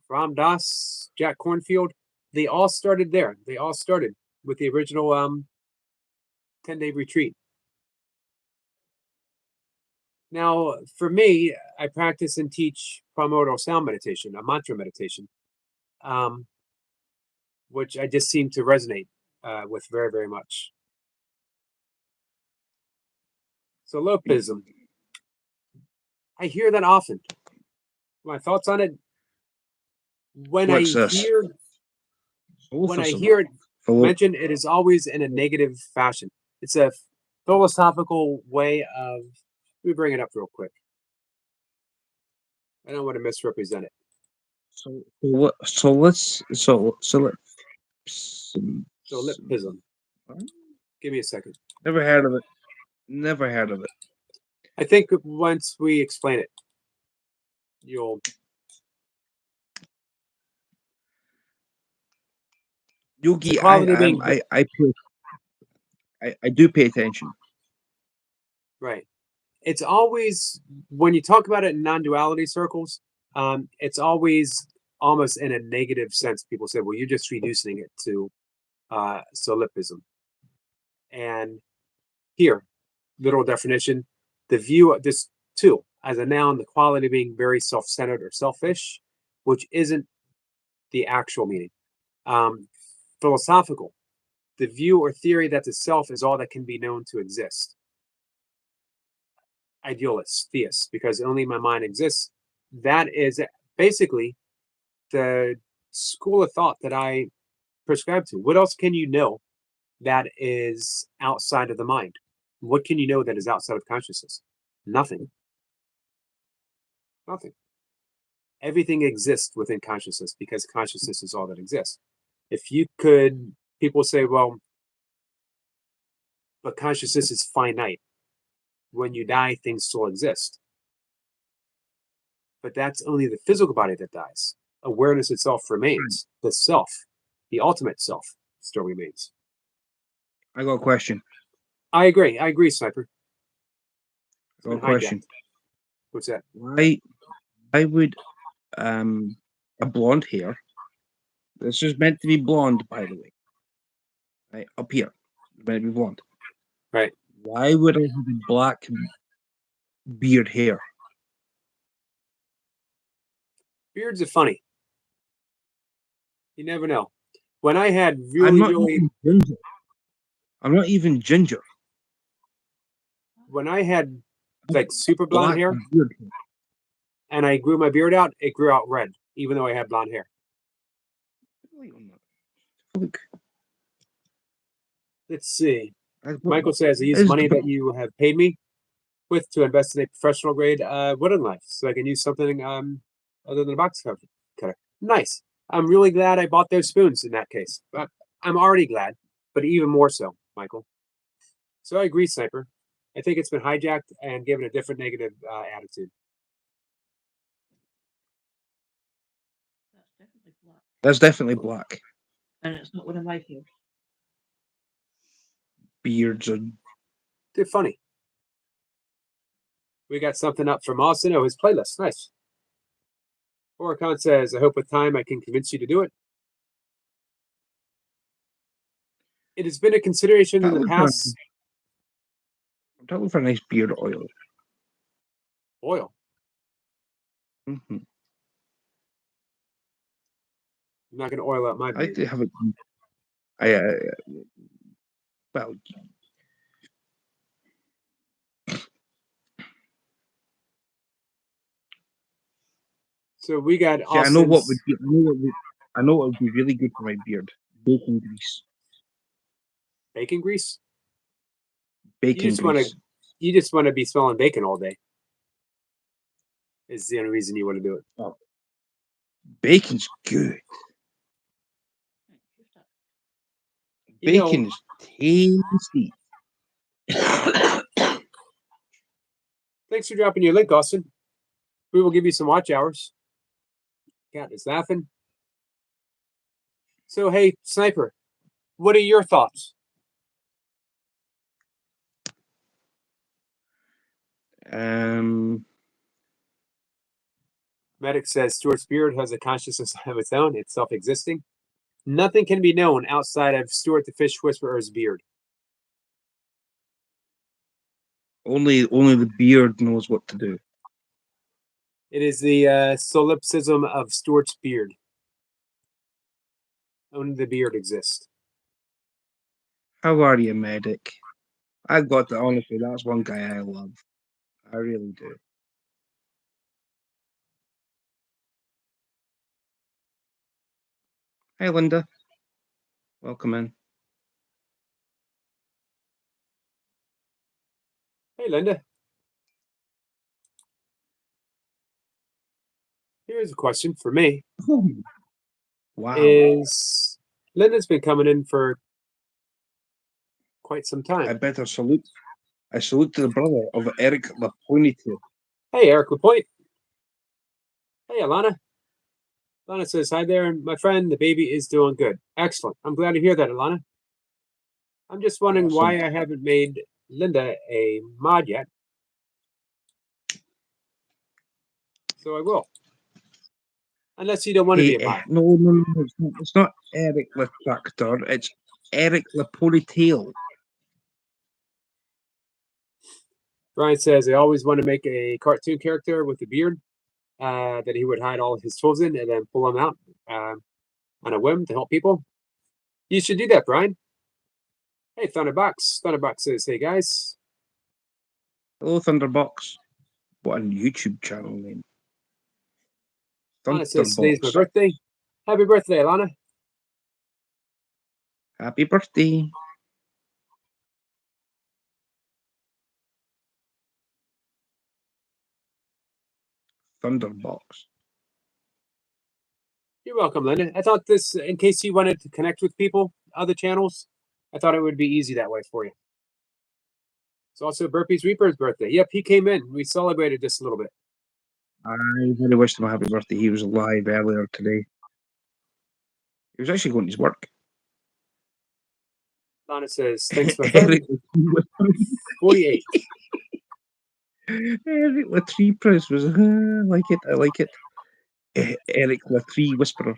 S1: Ram Dass, Jack Cornfield, they all started there. They all started with the original 10-day retreat. Now, for me, I practice and teach primordial sound meditation, a mantra meditation, which I just seem to resonate with very, very much. So Lopism, I hear that often. My thoughts on it, when
S2: What's
S1: I
S2: this?
S1: hear it mentioned, it is always in a negative fashion. It's a philosophical way of. Let me bring it up real quick. I don't want to misrepresent it.
S2: So let's
S1: Lipism. Give me a second.
S2: Never heard of it. Never heard of it.
S1: I think once we explain it, you'll.
S2: Yogi,
S1: being
S2: I do pay attention.
S1: right. It's always when you talk about it in non-duality circles, it's always almost in a negative sense. People say, "Well, you're just reducing it to solipsism." And here, literal definition: the view of this too as a noun, the quality of being very self-centered or selfish, which isn't the actual meaning. Philosophical: the view or theory that the self is all that can be known to exist. Idealist, theist, because only my mind exists. That is basically the school of thought that I prescribe to. What else can you know that is outside of the mind? What can you know that is outside of consciousness? Nothing. Nothing. Everything exists within consciousness because consciousness is all that exists. If you could, people say, well, but consciousness is finite. When you die, things still exist. But that's only the physical body that dies. Awareness itself remains. The self, the ultimate self, still remains.
S2: I got a question.
S1: I agree, Sniper.
S2: I got a question.
S1: What's that?
S2: Why would a blonde hair? This is meant to be blonde, by the way. Right up here, it's meant to be blonde.
S1: Right.
S2: Why would I have a black beard hair?
S1: Beards are funny. You never know. When I had
S2: I'm
S1: really,
S2: not
S1: really,
S2: even ginger. I'm not even ginger.
S1: when I had
S2: I've
S1: like
S2: got
S1: super blonde
S2: black
S1: hair
S2: beard.
S1: and I grew my beard out, it grew out red, even though I had blonde hair.
S2: Look,
S1: Let's see.
S2: I've got-
S1: Michael says, I use
S2: it's
S1: money
S2: the-
S1: that you have paid me with to invest in a professional grade wooden knife so I can use something other than a box cutter. Nice. I'm really glad I bought those spoons in that case. But I'm already glad, but even more so, Michael. So I agree, Sniper. I think it's been hijacked and given a different negative attitude.
S3: That's definitely black.
S2: That's definitely black.
S3: And it's not one of my hairs.
S2: Beards and
S1: They're funny. We got something up from Austin. Oh, his playlist. Nice. Oricon says, I hope with time I can convince you to do it. It has been a consideration in the past.
S2: I'm talking for a nice beard oil.
S1: Oil.
S2: hmm
S1: I'm not going to oil up my
S2: I
S1: beard.
S2: do have it. I well,
S1: So we got
S2: see, I know what
S1: Austin's
S2: would be. I know what would be really good for my beard. Bacon grease.
S1: bacon grease.
S2: Bacon grease.
S1: You just want to be smelling bacon all day. Is the only reason you want to do it.
S2: Oh, bacon's good.
S1: You know,
S2: Bacon's tasty.
S1: thanks for dropping your link, Austin. We will give you some watch hours. Cat is laughing. So hey, Sniper, what are your thoughts?
S2: Um,
S1: Medic says Stuart's beard has a consciousness of its own. It's self-existing. Nothing can be known outside of Stuart the Fish Whisperer's beard.
S2: only the beard knows what to do.
S1: It is the solipsism of Stuart's beard. Only the beard exists.
S2: How are you, medic? I got to honestly, that's one guy I love. I really do. Hey, Linda. Welcome in.
S1: Hey, Linda. Here's a question for me.
S2: Wow.
S1: Is Linda's been coming in for quite some time.
S2: I better salute. I salute to the brother of Eric Lapointe.
S1: Hey, Eric Lapointe. Hey, Alana. Alana says, hi there, my friend. The baby is doing good. Excellent. I'm glad to hear that, Alana. I'm just wondering
S2: Awesome.
S1: why I haven't made Linda a mod yet. So I will. Unless you don't want to be a mod.
S2: No, it's not Eric the Tractor. It's Eric Lapointe.
S1: Brian says, I always want to make a cartoon character with a beard that he would hide all his tools in and then pull them out on a whim to help people. You should do that, Brian. Hey, Thunderbox. Thunderbox says, hey, guys.
S2: Hello, Thunderbox. What a YouTube channel name.
S1: Lana says, today's my
S2: Thunderbox.
S1: birthday. Happy birthday, Alana.
S2: Happy birthday. Thunderbox.
S1: You're welcome, Linda. I thought this, in case you wanted to connect with people, other channels, I thought it would be easy that way for you. It's also Burpee's Reaper's birthday. Yep, he came in. We celebrated just a little bit.
S2: I really wished him a happy birthday. He was alive earlier today. He was actually going to his work.
S1: Lana says, thanks, my friend. 48.
S2: Eric Latree Press was, I like it. Eric Latree Whisperer.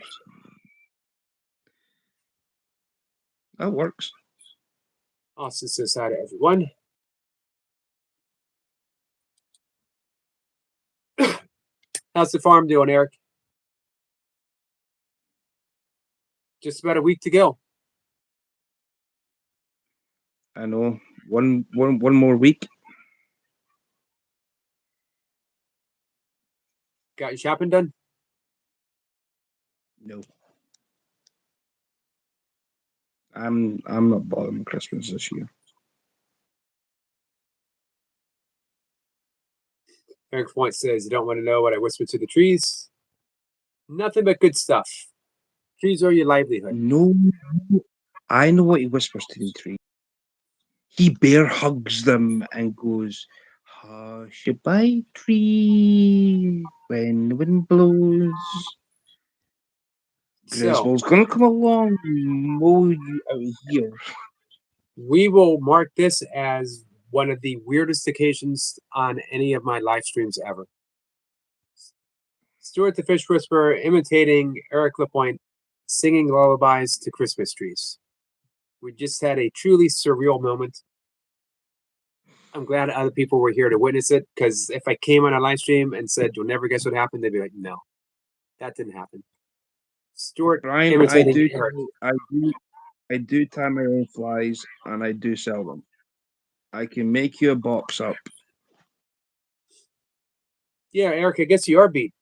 S2: That works.
S1: Austin says hi to everyone. How's the farm doing, Eric? Just about a week to go.
S2: I know. One more week.
S1: Got your shopping done?
S2: No. I'm not bothering with Christmas this year.
S1: Eric Point says, you don't want to know what I whisper to the trees? Nothing but good stuff. Trees are your livelihood.
S2: No, I know what he whispers to the tree. He bear hugs them and goes, "Hush-a-bye, tree, when the wind blows.
S1: So,
S2: Griswold's gonna come along and mow you out of here."
S1: we will mark this as one of the weirdest occasions on any of my live streams ever. Stuart the Fish Whisperer imitating Eric Lapointe singing lullabies to Christmas trees. We just had a truly surreal moment. I'm glad other people were here to witness it, because if I came on a live stream and said, you'll never guess what happened, they'd be like, no, that didn't happen. Stuart
S2: Brian,
S1: imitating Eric.
S2: I do tie my own flies and I do sell them. I can make you a box up.
S1: Yeah, Eric, I guess you are beat.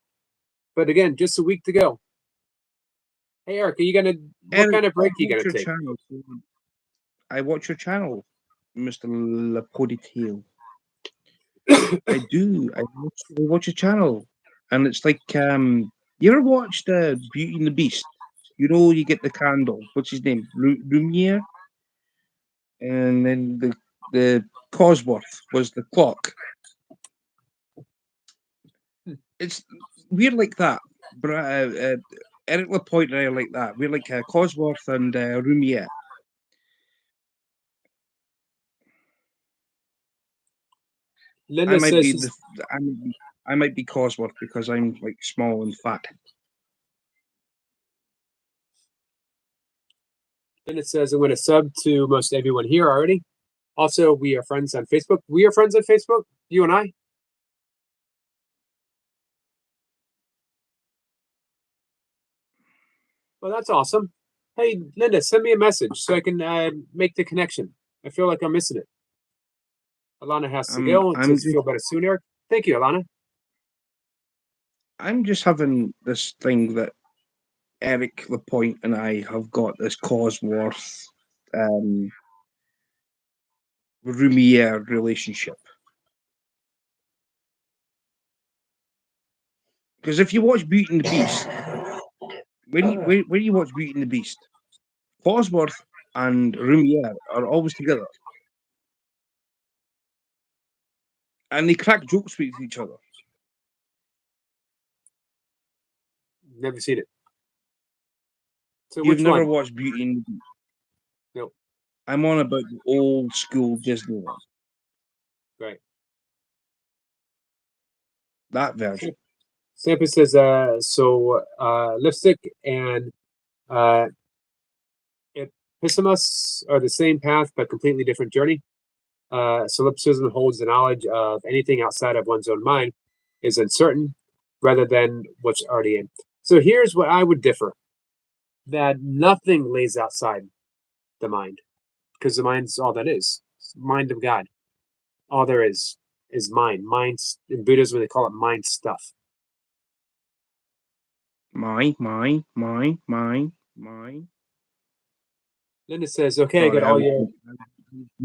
S1: But again, just a week to go. Hey, Eric, are you gonna? What
S2: Eric,
S1: kind of break are you
S2: I watch
S1: gonna
S2: your
S1: take?
S2: channel. I watch your channel, Mr. Lapoditail. I do. I watch your channel, and it's like you ever watched Beauty and the Beast? You know, you get the candle. What's his name? Lumiere, and then the Cosworth was the clock. It's we're like that. Eric Lapointe and I are like that. We're like Cosworth and Lumiere.
S1: Linda says she's,
S2: I might be Cosworth because I'm like small and fat.
S1: Linda says I'm gonna sub to most everyone here already. Also, we are friends on Facebook. We are friends on Facebook, you and I. Well, that's awesome. Hey, Linda, send me a message so I can make the connection. I feel like I'm missing it. Alana has to go. It says feel better soon, Eric. Thank you, Alana.
S2: I'm just having this thing that Eric Lapointe and I have got this Cosworth Lumiere relationship. Because if you watch Beauty and the Beast, when you watch Beauty and the Beast, Cosworth and Lumiere are always together. And they crack jokes with each other.
S1: Never seen it. So
S2: You've
S1: which
S2: never
S1: one?
S2: watched Beauty and the Beast?
S1: No.
S2: I'm on about the old school Disney one.
S1: Right.
S2: That version.
S1: Sampa says, lipstick and Epissimus are the same path but completely different journey. Solipsism holds the knowledge of anything outside of one's own mind is uncertain rather than what's already in. So here's what I would differ: that nothing lays outside the mind, because the mind's all that is. It's the mind of God. All there is mind. Minds in Buddhism they call it mind stuff.
S2: Mine.
S1: Linda says, okay,
S2: Sorry,
S1: I got all your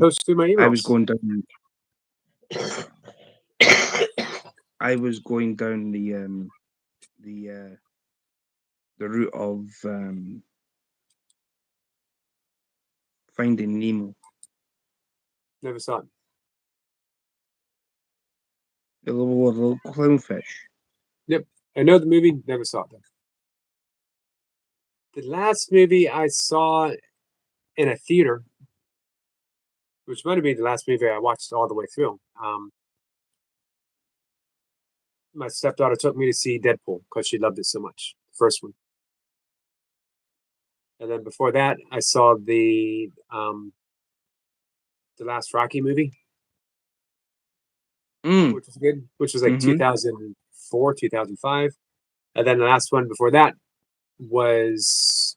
S1: posts through my emails.
S2: I was going down. I was going down the route of Finding Nemo.
S1: Never saw it.
S2: The little clownfish.
S1: Yep. I know the movie, never saw it though. The last movie I saw in a theater, which might have been the last movie I watched all the way through. My stepdaughter took me to see Deadpool because she loved it so much. The first one. And then before that, I saw the last Rocky movie, which was good, which was like 2004, 2005. And then the last one before that was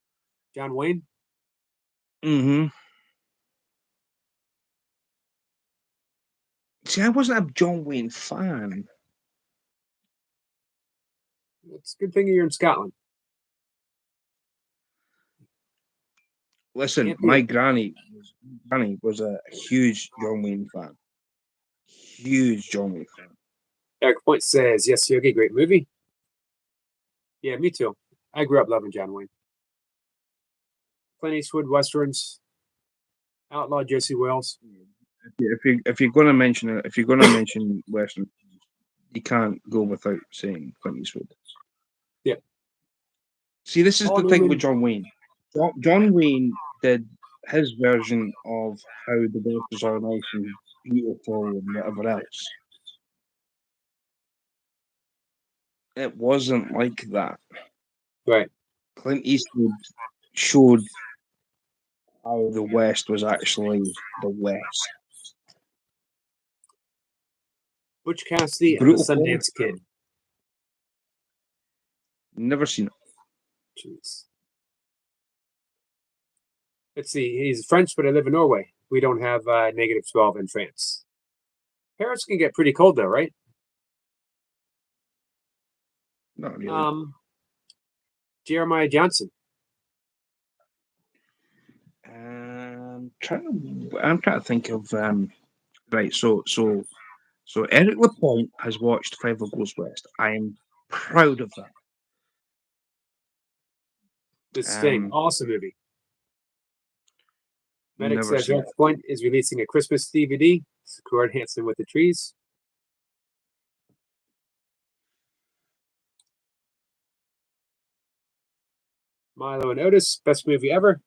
S1: John Wayne.
S2: Mm-hmm. See, I wasn't a John Wayne fan.
S1: It's a good thing you're in Scotland.
S2: Listen,
S1: Can't be
S2: my
S1: it.
S2: granny was a huge John Wayne fan. Huge John Wayne fan.
S1: Eric Point says, yes, Yogi, great movie. Yeah, me too. I grew up loving John Wayne. Clint Eastwood, Westerns, Outlaw Jesse Wells.
S2: If you're gonna mention it, if you're gonna mention Western, you can't go without saying Clint Eastwood.
S1: Yeah.
S2: See, this is
S1: Paul
S2: the thing with
S1: Newman.
S2: John Wayne. John Wayne did his version of how the Westerns are nice and beautiful and whatever else. It wasn't like that.
S1: Right.
S2: Clint Eastwood showed how the West was actually the West.
S1: Butch Cassidy and the
S2: Brutal Force,
S1: Sundance Kid.
S2: never seen it.
S1: Jeez. Let's see. He's French, but I live in Norway. We don't have -12 in France. Paris can get pretty cold, though, right?
S2: Not really.
S1: Jeremiah Johnson.
S2: I'm trying to think of right. So Eric Lapointe has watched Five Goes West. I am proud of that.
S1: This thing.
S2: Um,
S1: Awesome movie. Medic
S2: never
S1: says
S2: seen
S1: Eric Point is releasing a Christmas DVD. Cord Hansen with the Trees. Milo and Otis, best movie ever.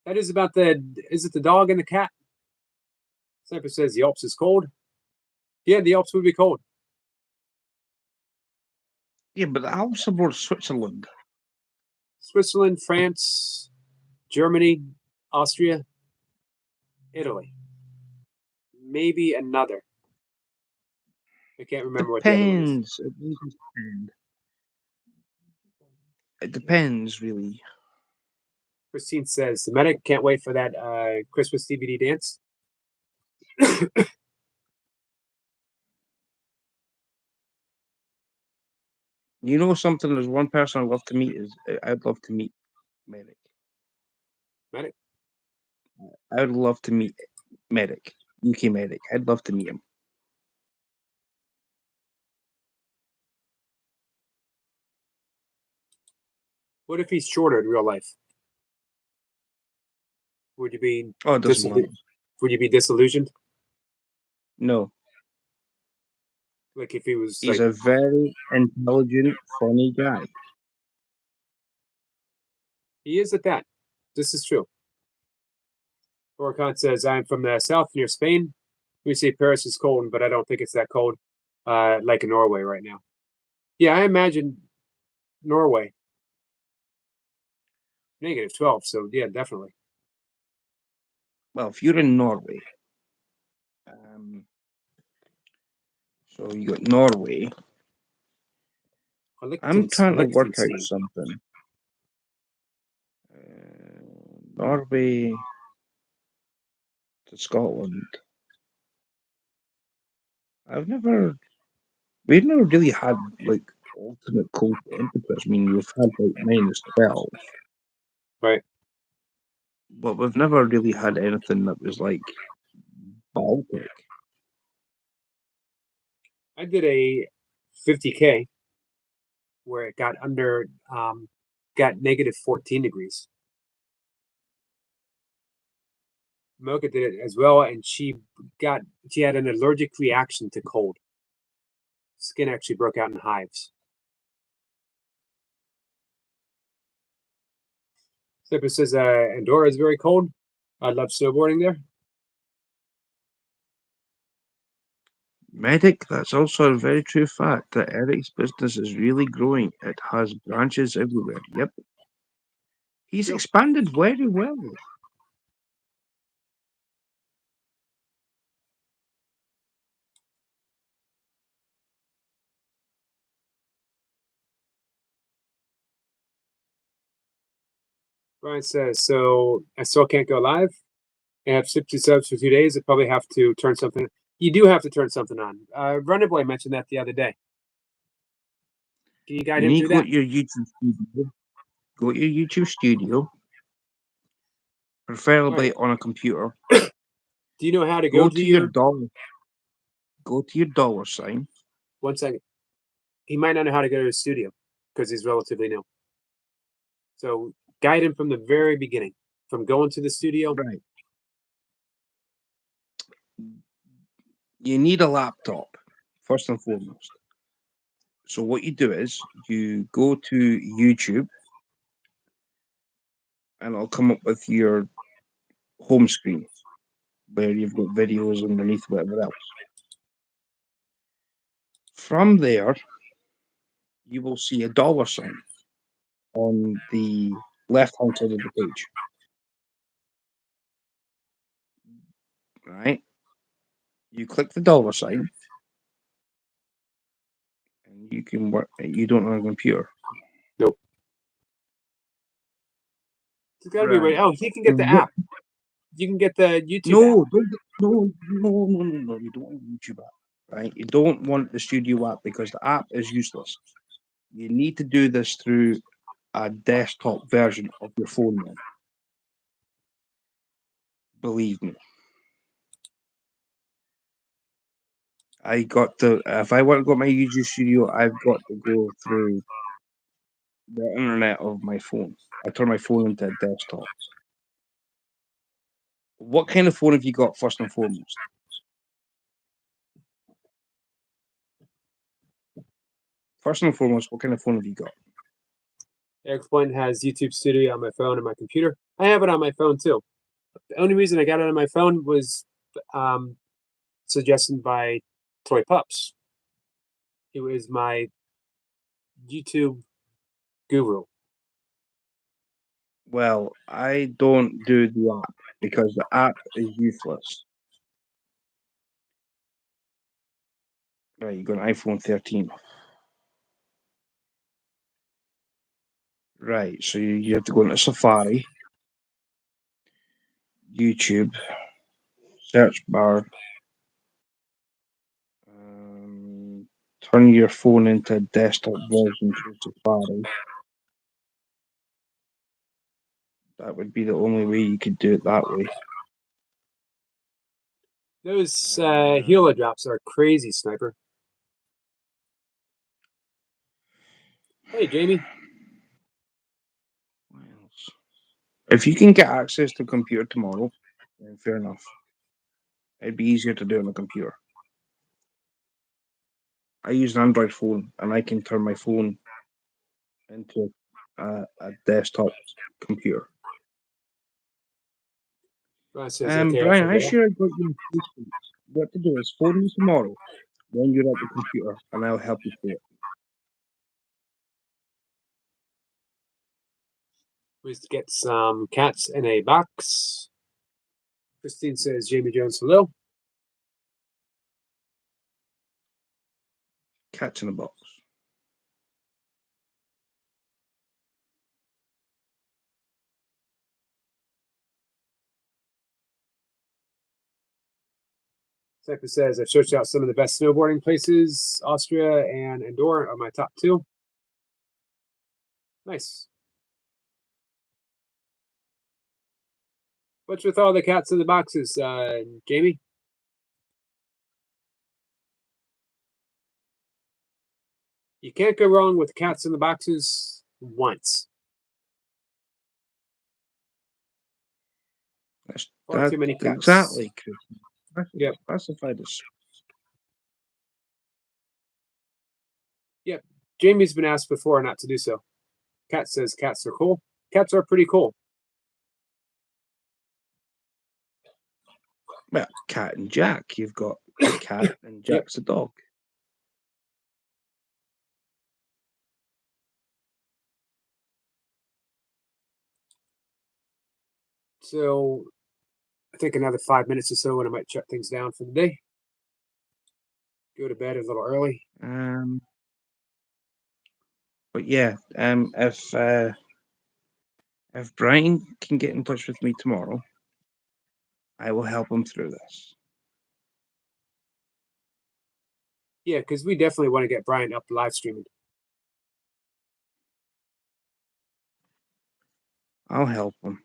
S1: That is about is it the dog and the cat? Sniper says the Alps is cold. Yeah, the Alps would be cold.
S2: Yeah, but the Alps are more Switzerland.
S1: Switzerland, France, Germany, Austria, Italy. Maybe another. I can't remember what the other one is.
S2: Depends. It really does depend. It depends, really.
S1: Christine says the medic can't wait for that Christmas DVD dance.
S2: You know something? There's one person I'd love to meet. I'd love to meet Medic.
S1: Medic.
S2: I would love to meet Medic, UK Medic. I'd love to meet him.
S1: What if he's shorter in real life? Would you be
S2: Oh, it doesn't matter.
S1: would you be disillusioned?
S2: No,
S1: Like if he was
S2: he's
S1: like
S2: a very intelligent, funny guy.
S1: he is at that. This is true. Orcon says I'm from the south near Spain. We say Paris is cold, but I don't think it's that cold, like in Norway right now. Yeah, I imagine Norway -12. So yeah, definitely.
S2: Well, if you're in Norway, so you got Norway. I'm trying to work out something. Norway to Scotland. We've never really had like ultimate cold temperatures. I mean, we've had like -12,
S1: Right.
S2: but we've never really had anything that was like Baltic.
S1: I did a 50K where it got under got -14 degrees. Mocha did it as well, and she had an allergic reaction to cold. Skin actually broke out in hives. Zipper says Andorra is very cold. I love snowboarding there.
S2: Medic, that's also a very true fact that Eric's business is really growing. It has branches everywhere. Yep. He's expanded very well.
S1: Brian says, so I still can't go live. I have 60 subs for 2 days. I probably have to turn something. You do have to turn something on. Runner Boy mentioned that the other day. Can you guide
S2: You
S1: him
S2: need
S1: through
S2: to go
S1: that?
S2: to your YouTube studio. Go to your YouTube studio, preferably
S1: Right.
S2: on a computer.
S1: Do you know how to
S2: Go
S1: go
S2: to
S1: to
S2: your
S1: your?
S2: dollar. Go to your dollar sign.
S1: 1 second. He might not know how to go to his studio because he's relatively new. So guide him from the very beginning, from going to the studio.
S2: Right. You need a laptop first and foremost. So what you do is you go to YouTube, and it'll come up with your home screen where you've got videos underneath whatever else. From there, you will see a dollar sign on the left hand side of the page. Right? You click the dollar sign, and you can work. You don't have a computer.
S1: Nope. It's got to be right.
S2: Right.
S1: Oh, he can get the
S2: What?
S1: app. You can get the YouTube
S2: No,
S1: app.
S2: no. You don't want a YouTube app, right? You don't want the studio app because the app is useless. You need to do this through a desktop version of your phone, then. Believe me. If I want to go to my YouTube studio, I've got to go through the internet of my phone. I turn my phone into a desktop. What kind of phone have you got first and foremost? First and foremost, what kind of phone have you got?
S1: Eric Flynn has YouTube Studio on my phone and my computer. I have it on my phone too. The only reason I got it on my phone was suggested by Toy Pups. He was my YouTube guru.
S2: Well, I don't do the app because the app is useless. Right, you got an iPhone 13. Right, so you have to go into Safari, YouTube, search bar, turn your phone into a desktop version through Safari. That would be the only way you could do it that way.
S1: Those Hilo drops are crazy, Sniper. Hey, Jamie.
S2: What else? If you can get access to a computer tomorrow, then fair enough. It'd be easier to do on a computer. I use an Android phone, and I can turn my phone into a desktop computer.
S1: Brian says, okay, I
S2: Brian, I
S1: forget.
S2: sure I got you. What to do is phone me tomorrow when you're at the computer, and I'll help you through it.
S1: We get some cats in a box. Christine says, Jamie Jones, hello.
S2: Cats in a box.
S1: Sniper says, I've searched out some of the best snowboarding places. Austria and Andorra are my top 2. Nice. What's with all the cats in the boxes, Jamie? You can't go wrong with cats in the boxes once. Far too many cats.
S2: Exactly, Chris.
S1: Yep.
S2: Classified as.
S1: Yep. Jamie's been asked before not to do so. Cat says cats are cool. Cats are pretty cool.
S2: Well, Cat and Jack. You've got a cat and Jack's a dog.
S1: So I think another 5 minutes or so and I might shut things down for the day. Go to bed a little early.
S2: But yeah, if If Brian can get in touch with me tomorrow, I will help him through this.
S1: Yeah, because we definitely want to get Brian up live streaming.
S2: I'll help him.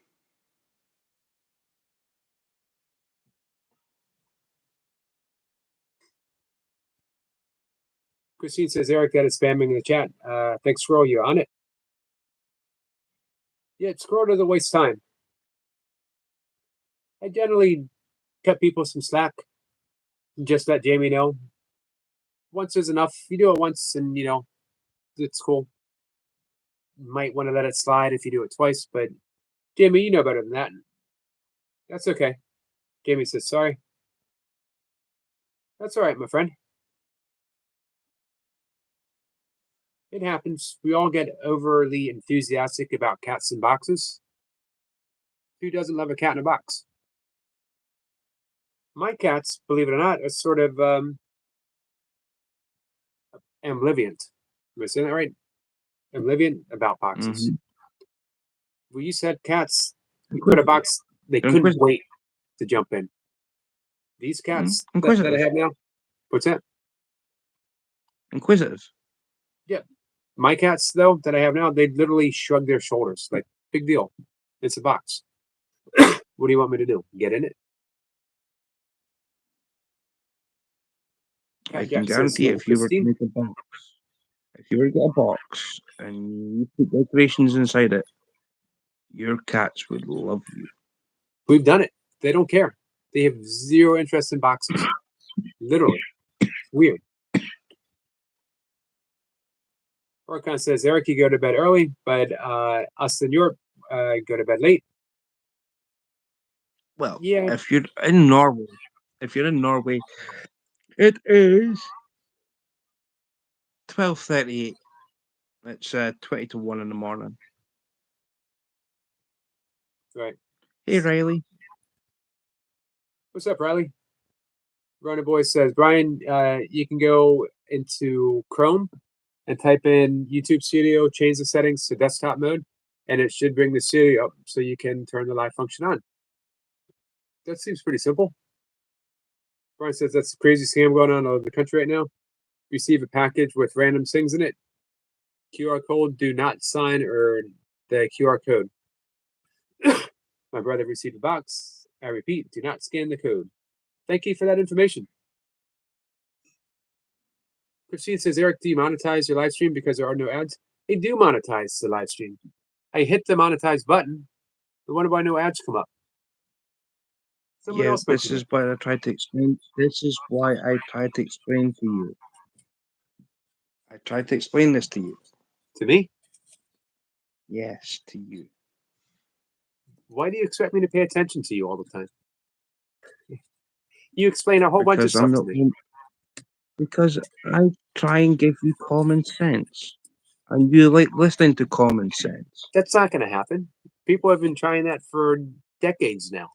S1: Christine says Eric that is spamming in the chat. Thanks, Scroll. You're on it. Yeah, Scroll doesn't waste time. I generally cut people some slack. Just let Jamie know. Once is enough. You do it once, and it's cool. You might want to let it slide if you do it twice, but Jamie, you know better than that. That's okay. Jamie says sorry. That's all right, my friend. It happens. We all get overly enthusiastic about cats in boxes. Who doesn't love a cat in a box? My cats, believe it or not, are sort of ambivalent. Am I saying that right? Ambivalent about boxes. We used to have cats. You put a box, they couldn't wait to jump in. These cats that I have now, what's that?
S2: Inquisitive.
S1: Yeah. My cats, though, that I have now, they literally shrug their shoulders. Like, big deal. It's a box. What do you want me to do? Get in it?
S2: I can guarantee if you were to make a box, if you were to get a box and you put decorations inside it, your cats would love you.
S1: We've done it. They don't care. They have zero interest in boxes. Literally. Weird. Orcon says, Eric, you go to bed early, but us in Europe go to bed late.
S2: Well,
S1: yeah.
S2: If you're in Norway, it is 12:38. It's 20 to 1 in the morning.
S1: Right.
S2: Hey, Riley.
S1: What's up, Riley? Runner Boy says, Brian, you can go into Chrome and type in YouTube Studio, change the settings to desktop mode, and it should bring the studio up so you can turn the live function on. That seems pretty simple. Brian says that's a crazy scam going on all over the country right now. Receive a package with random things in it. QR code, do not sign or the QR code. My brother received a box. I repeat, do not scan the code. Thank you for that information. Christine says, Eric, do you monetize your live stream because there are no ads? I do monetize the live stream. I hit the monetize button. I wonder why no ads come up. Someone else
S2: this is why I tried to explain. This is why I tried to explain to you. I tried to explain this to you.
S1: To me?
S2: Yes, to you.
S1: Why do you expect me to pay attention to you all the time? You explain a whole bunch of stuff to me.
S2: Because I try and give you common sense. And you like listening to common sense.
S1: That's not going to happen. People have been trying that for decades now.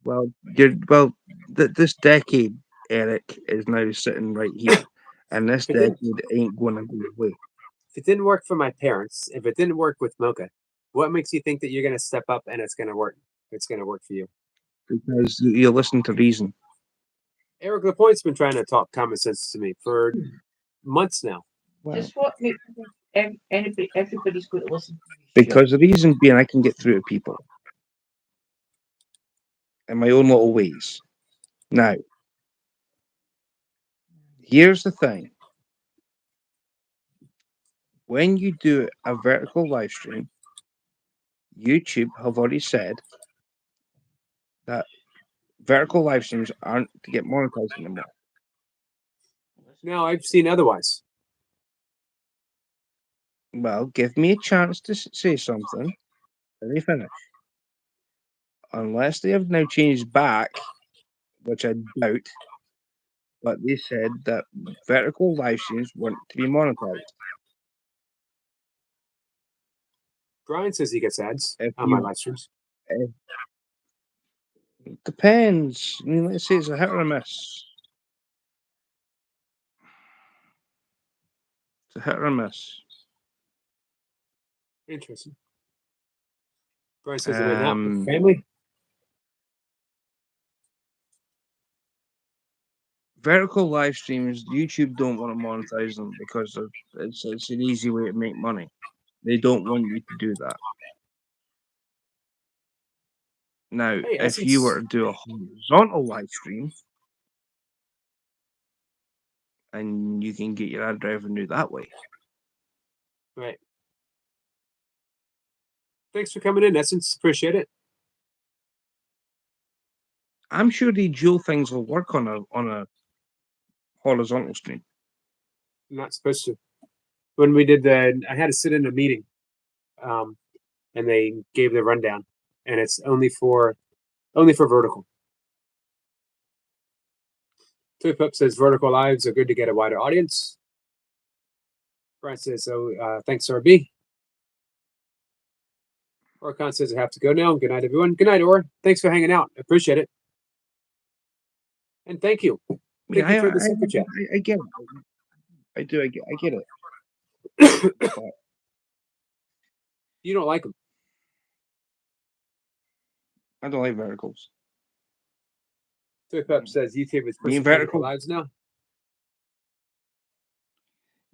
S2: Well, this decade, Eric, is now sitting right here. And this decade ain't going to go away.
S1: If it didn't work for my parents, if it didn't work with Mocha, what makes you think that you're going to step up and it's going to work? It's going to work for you.
S2: Because you listen to reason.
S1: Eric Lapointe's been trying to talk common sense to me for months now.
S3: Just what makes everybody's going to listen to me?
S2: Because the reason being I can get through to people in my own little ways. Now, here's the thing. When you do a vertical live stream, YouTube have already said that vertical live streams aren't to get monetized anymore.
S1: No, I've seen otherwise.
S2: Well, give me a chance to say something. Let me finish. Unless they have now changed back, which I doubt, but they said that vertical live streams weren't to be monetized.
S1: Brian says he gets ads on my live streams.
S2: It depends. I mean, let's say it's a hit or a miss. It's a hit or a miss.
S1: Interesting. Brian says it went out with family.
S2: Vertical live streams, YouTube don't want to monetize them because it's an easy way to make money. They don't want you to do that. Now,
S1: Hey,
S2: if you were to do a horizontal live stream, and you can get your ad revenue that way.
S1: Right. Thanks for coming in, Essence. Appreciate it.
S2: I'm sure the dual things will work on a horizontal stream.
S1: I'm not supposed to. When we did I had to sit in a meeting, and they gave the rundown, and it's only for vertical. Toy Pup says vertical lives are good to get a wider audience. Brian says, so thanks, RB. Orcon says I have to go now. Good night, everyone. Good night, Or. Thanks for hanging out. Appreciate it. And thank you. Thank you for the super chat.
S2: I get it. I do. I get it. But
S1: you don't like them.
S2: I don't like verticals.
S1: Toy Pup says YouTube is pushing vertical lives now.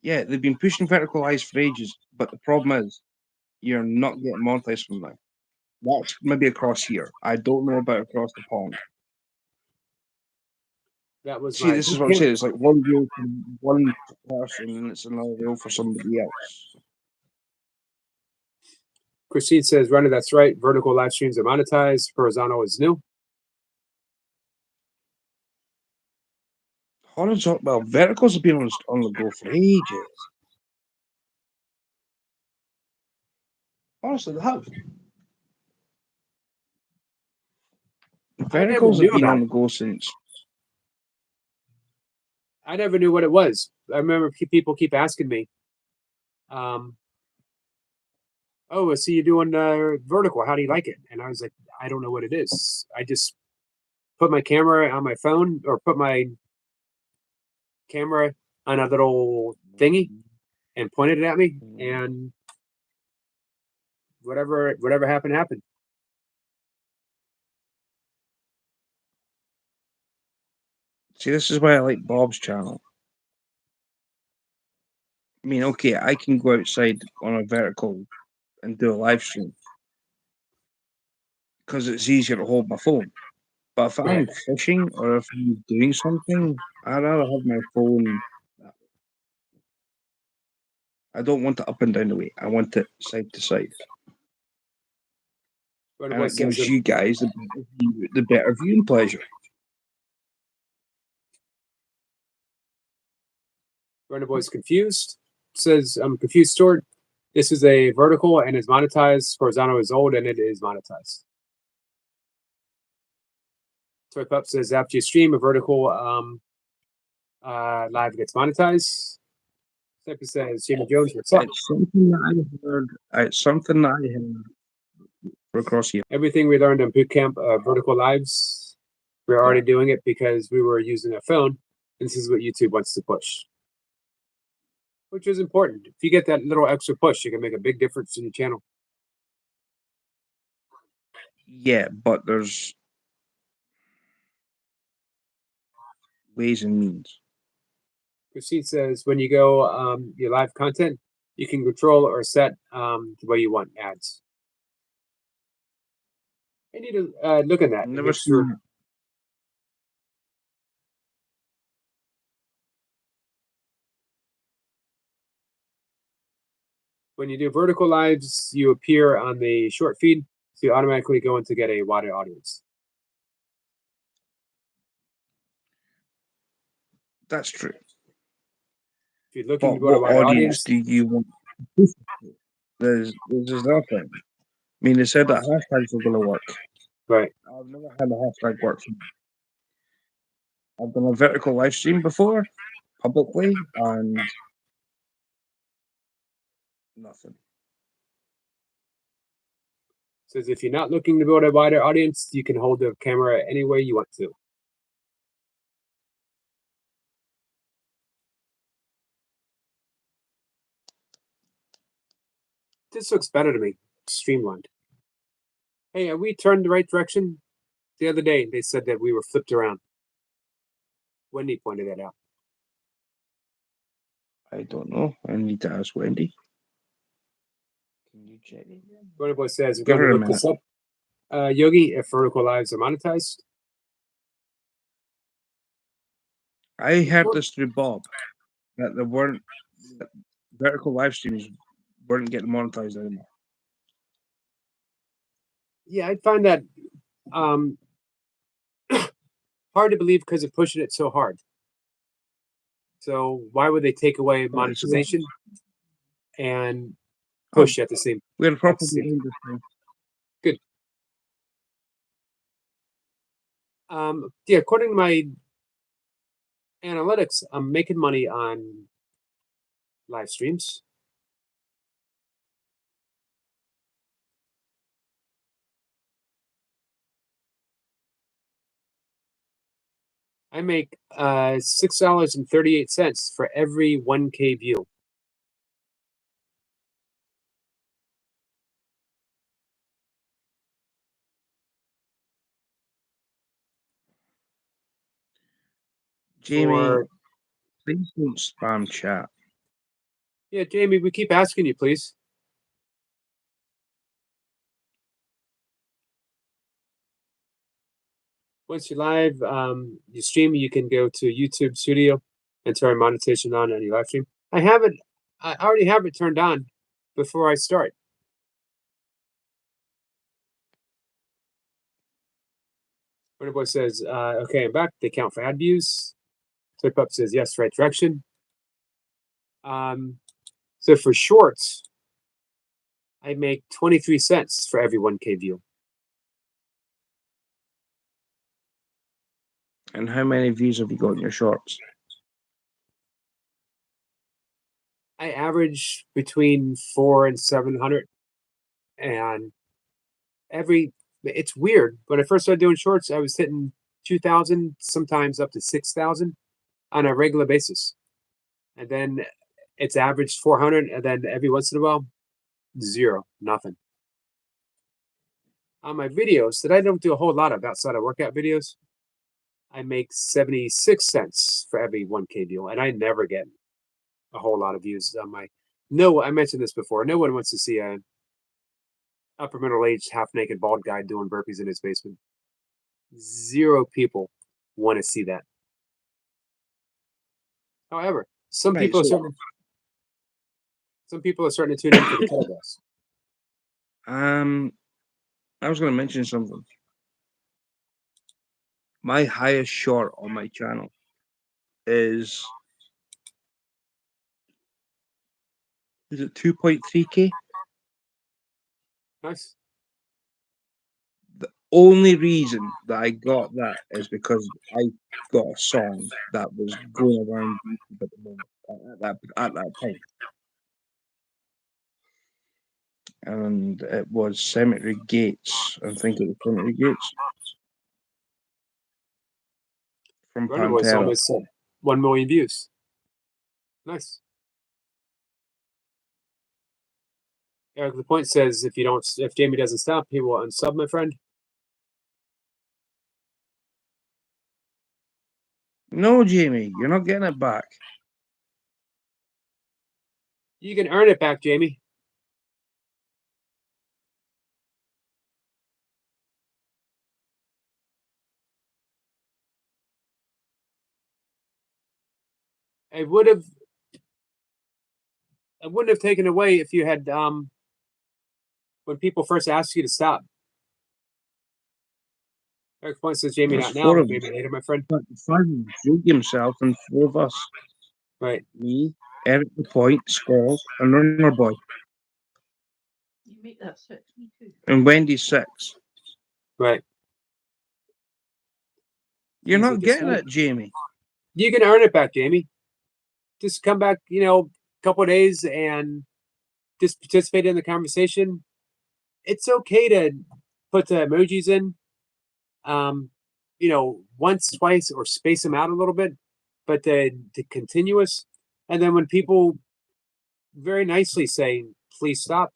S2: Yeah, they've been pushing vertical lives for ages, but the problem is you're not getting monetized from them. That's maybe across here. I don't know about across the pond.
S1: That was
S2: this is what I'm saying. It's like one reel for one person, and it's another reel for somebody else.
S1: Christine says, Runner, that's right. Vertical live streams are monetized. Horizontal is new.
S2: Horizontal, well, verticals have been on the go for ages. Honestly, they have. Verticals have been on the go since.
S1: I never knew what it was. I remember people keep asking me, oh, I see you doing vertical. How do you like it? And I was like, I don't know what it is. I just put my camera on my phone or put my camera on a little thingy and pointed it at me, and whatever happened.
S2: See, this is why I like Bob's channel. I mean, okay, I can go outside on a vertical and do a live stream because it's easier to hold my phone. But if I'm fishing or if I'm doing something, I'd rather have my phone. I don't want it up and down the way. I want it side to side. And it gives you guys the better viewing pleasure.
S1: Runner Boy's confused. Says, I'm confused, Stuart. This is a vertical and is monetized. Horizontal is old and it is monetized. Toy Pup says, after you stream a vertical live gets monetized. Steppy says, Jamie Jones, what's up?
S2: It's something that I heard. It's something that I heard across here.
S1: Everything we learned in boot camp, vertical lives, we're already doing it because we were using a phone. And this is what YouTube wants to push, which is important. If you get that little extra push, you can make a big difference in your channel.
S2: Yeah, but there's ways and means.
S1: Christine says, when you go your live content, you can control or set the way you want ads. I need to look at that.
S2: Never seen it.
S1: When you do vertical lives, you appear on the short feed, so you automatically go in to get a wider audience.
S2: That's true.
S1: If you're looking to go to a wider audience,
S2: do you want? There's nothing. I mean, they said that hashtags are going to work.
S1: Right.
S2: I've never had a hashtag work for me. I've done a vertical live stream before, publicly, and nothing.
S1: Says if you're not looking to build a wider audience, you can hold the camera any way you want to. This looks better to me. Streamlined. Hey, we turned the right direction the other day. They said that we were flipped around. Wendy pointed that out.
S2: I don't know. I need to ask Wendy. Can you check?
S1: Runner Boy says, I'm
S2: Give
S1: going
S2: her
S1: to
S2: a
S1: look this up. Yogi, if vertical lives are monetized.
S2: I heard this through Bob that there weren't that vertical live streams weren't getting monetized anymore.
S1: Yeah, I find that hard to believe because they're pushing it so hard. So why would they take away monetization and push at the same?
S2: We're
S1: at
S2: probably
S1: the same-
S2: in this thing.
S1: Good. Yeah, according to my analytics, I'm making money on live streams. I make $6.38 for every 1K view.
S2: Jamie,
S1: For,
S2: please don't spam chat.
S1: yeah, Jamie, we keep asking you, please. Once you're live, you stream, you can go to YouTube Studio and turn monetization on your live stream. I already have it turned on before I start. Winter Boy says, okay, I'm back. They count for ad views. Flip Up says, yes, right direction. So for shorts, I make 23 cents for every 1K view.
S2: And how many views have you got in your shorts?
S1: I average between 400 and 700. And it's weird. When I first started doing shorts, I was hitting 2,000, sometimes up to 6,000 on a regular basis. And then it's averaged 400. And then every once in a while, zero, nothing. On my videos that I don't do a whole lot of outside of workout videos, I make 76 cents for every 1K view. And I never get a whole lot of views on my. No, I mentioned this before. No one wants to see a upper middle-aged, half-naked, bald guy doing burpees in his basement. Zero people want to see that. However, some
S2: Right,
S1: people
S2: so-
S1: are starting to tune in for the kettlebells.
S2: I was going to mention something. My highest short on my channel is it 2.3K?
S1: Nice.
S2: The only reason that I got that is because I got a song that was going around YouTube at the moment at that time. And it was Cemetery Gates. I think it was Cemetery Gates from
S1: Runner Boy's
S2: Pantera.
S1: almost 1 million views. Nice. Eric the Point says if Jamie doesn't stop, he will unsub, my friend.
S2: No, Jamie, you're not getting it back.
S1: You can earn it back, Jamie. I wouldn't have taken away if you had when people first asked you to stop. Eric Point says Jamie
S2: There's
S1: not now,
S2: four
S1: but
S2: of
S1: maybe
S2: us.
S1: later, my friend.
S2: But fun, Zug himself and four of us.
S1: Right.
S2: Me, Eric the Point, Skulls, and Runner Boy.
S3: You make that 6, me too.
S2: And Wendy's 6.
S1: Right.
S2: You're
S1: Easy
S2: not
S1: to
S2: getting
S1: say.
S2: it, Jamie.
S1: You can earn it back, Jamie. Just come back, a couple of days and just participate in the conversation. It's okay to put the emojis in, once, twice, or space them out a little bit, but the continuous. And then when people very nicely say, please stop,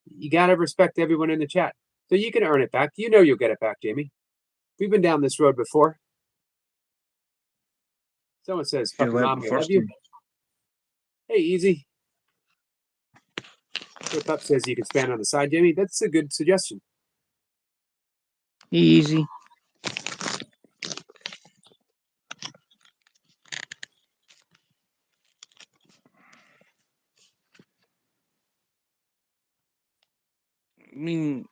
S1: you got to respect everyone in the chat. So you can earn it back. You know you'll get it back, Jamie. We've been down this road before. Someone says,
S2: Feel
S1: fucking
S2: like
S1: mom,
S2: the
S1: I love
S2: first
S1: you.
S2: time.
S1: Hey, easy. Whip Up says you can span on the side, Jamie. That's a good suggestion.
S2: Easy. I mean,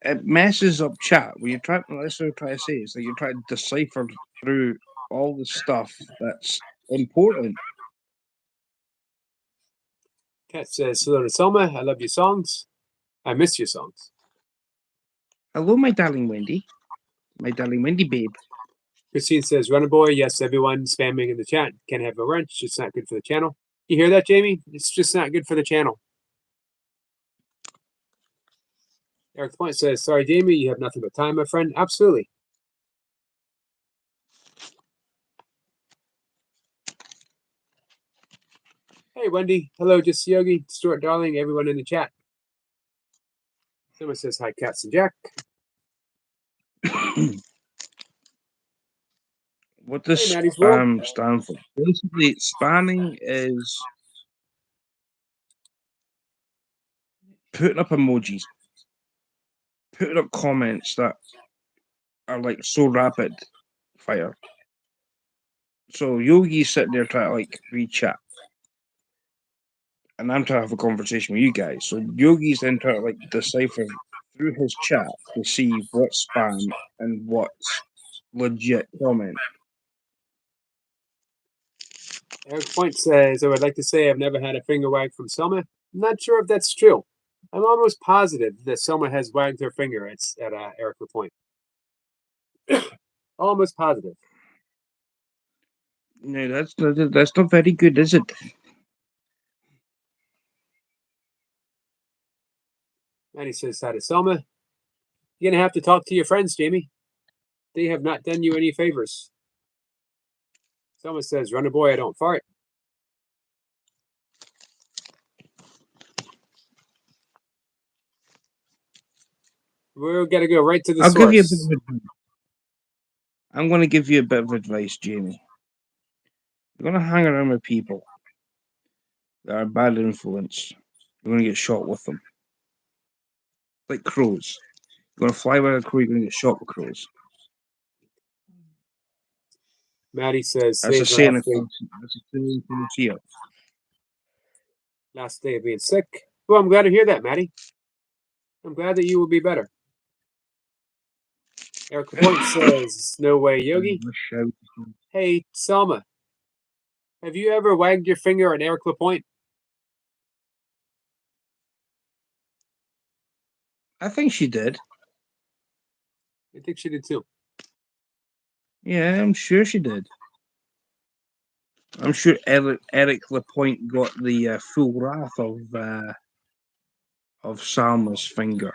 S2: it messes up chat. When you try, that's what I'm trying to say. It's like you try to decipher through all the stuff that's important.
S1: Kat says, hello to Selma. I love your songs. I miss your songs.
S2: Hello, my darling Wendy. My darling Wendy babe.
S1: Christine says, Runner Boy, yes, everyone spamming in the chat. Can't have a wrench. It's not good for the channel. You hear that, Jamie? It's just not good for the channel. Eric Point says, sorry, Jamie, you have nothing but time, my friend. Absolutely. Hey, Wendy. Hello, just Yogi, Stuart Darling, everyone in the chat. Someone says, hi, Cats and Jack.
S2: What does
S1: Hey, Maddie's World.
S2: spam stand for? Basically, spamming is putting up emojis, putting up comments that are like so rapid fire. So Yogi's sitting there trying to like read chat, and I'm trying to have a conversation with you guys. So Yogi's then trying to like decipher through his chat to see what's spam and what's legit comment.
S1: Eric Point says, I would like to say I've never had a finger wag from Selma. I'm not sure if that's true. I'm almost positive that Selma has wagged her finger at Eric Point. Almost positive.
S2: No, that's not very good, is it?
S1: And he says, hi to Selma. You're going to have to talk to your friends, Jamie. They have not done you any favors. Selma says, Runner Boy, I don't fart. We're going to go right to the source.
S2: Give you a bit of advice. I'm going to give you a bit of advice, Jamie. You're going to hang around with people that are bad influence. You're going to get shot with them. Like crows. You're going to fly with a crow, you're going to get shot with crows.
S1: Maddie says,
S2: That's a
S1: today's my
S2: saying
S1: last day,
S2: that's a saying from here.
S1: last day of being sick. Well, I'm glad to hear that, Maddie. I'm glad that you will be better. Eric Point says, no way, Yogi. Hey, Selma. Have you ever wagged your finger at Eric LaPointe?
S2: I think she did.
S1: I think she did too.
S2: Yeah, I'm sure she did. I'm sure Eric Lapointe got the full wrath of Salma's finger.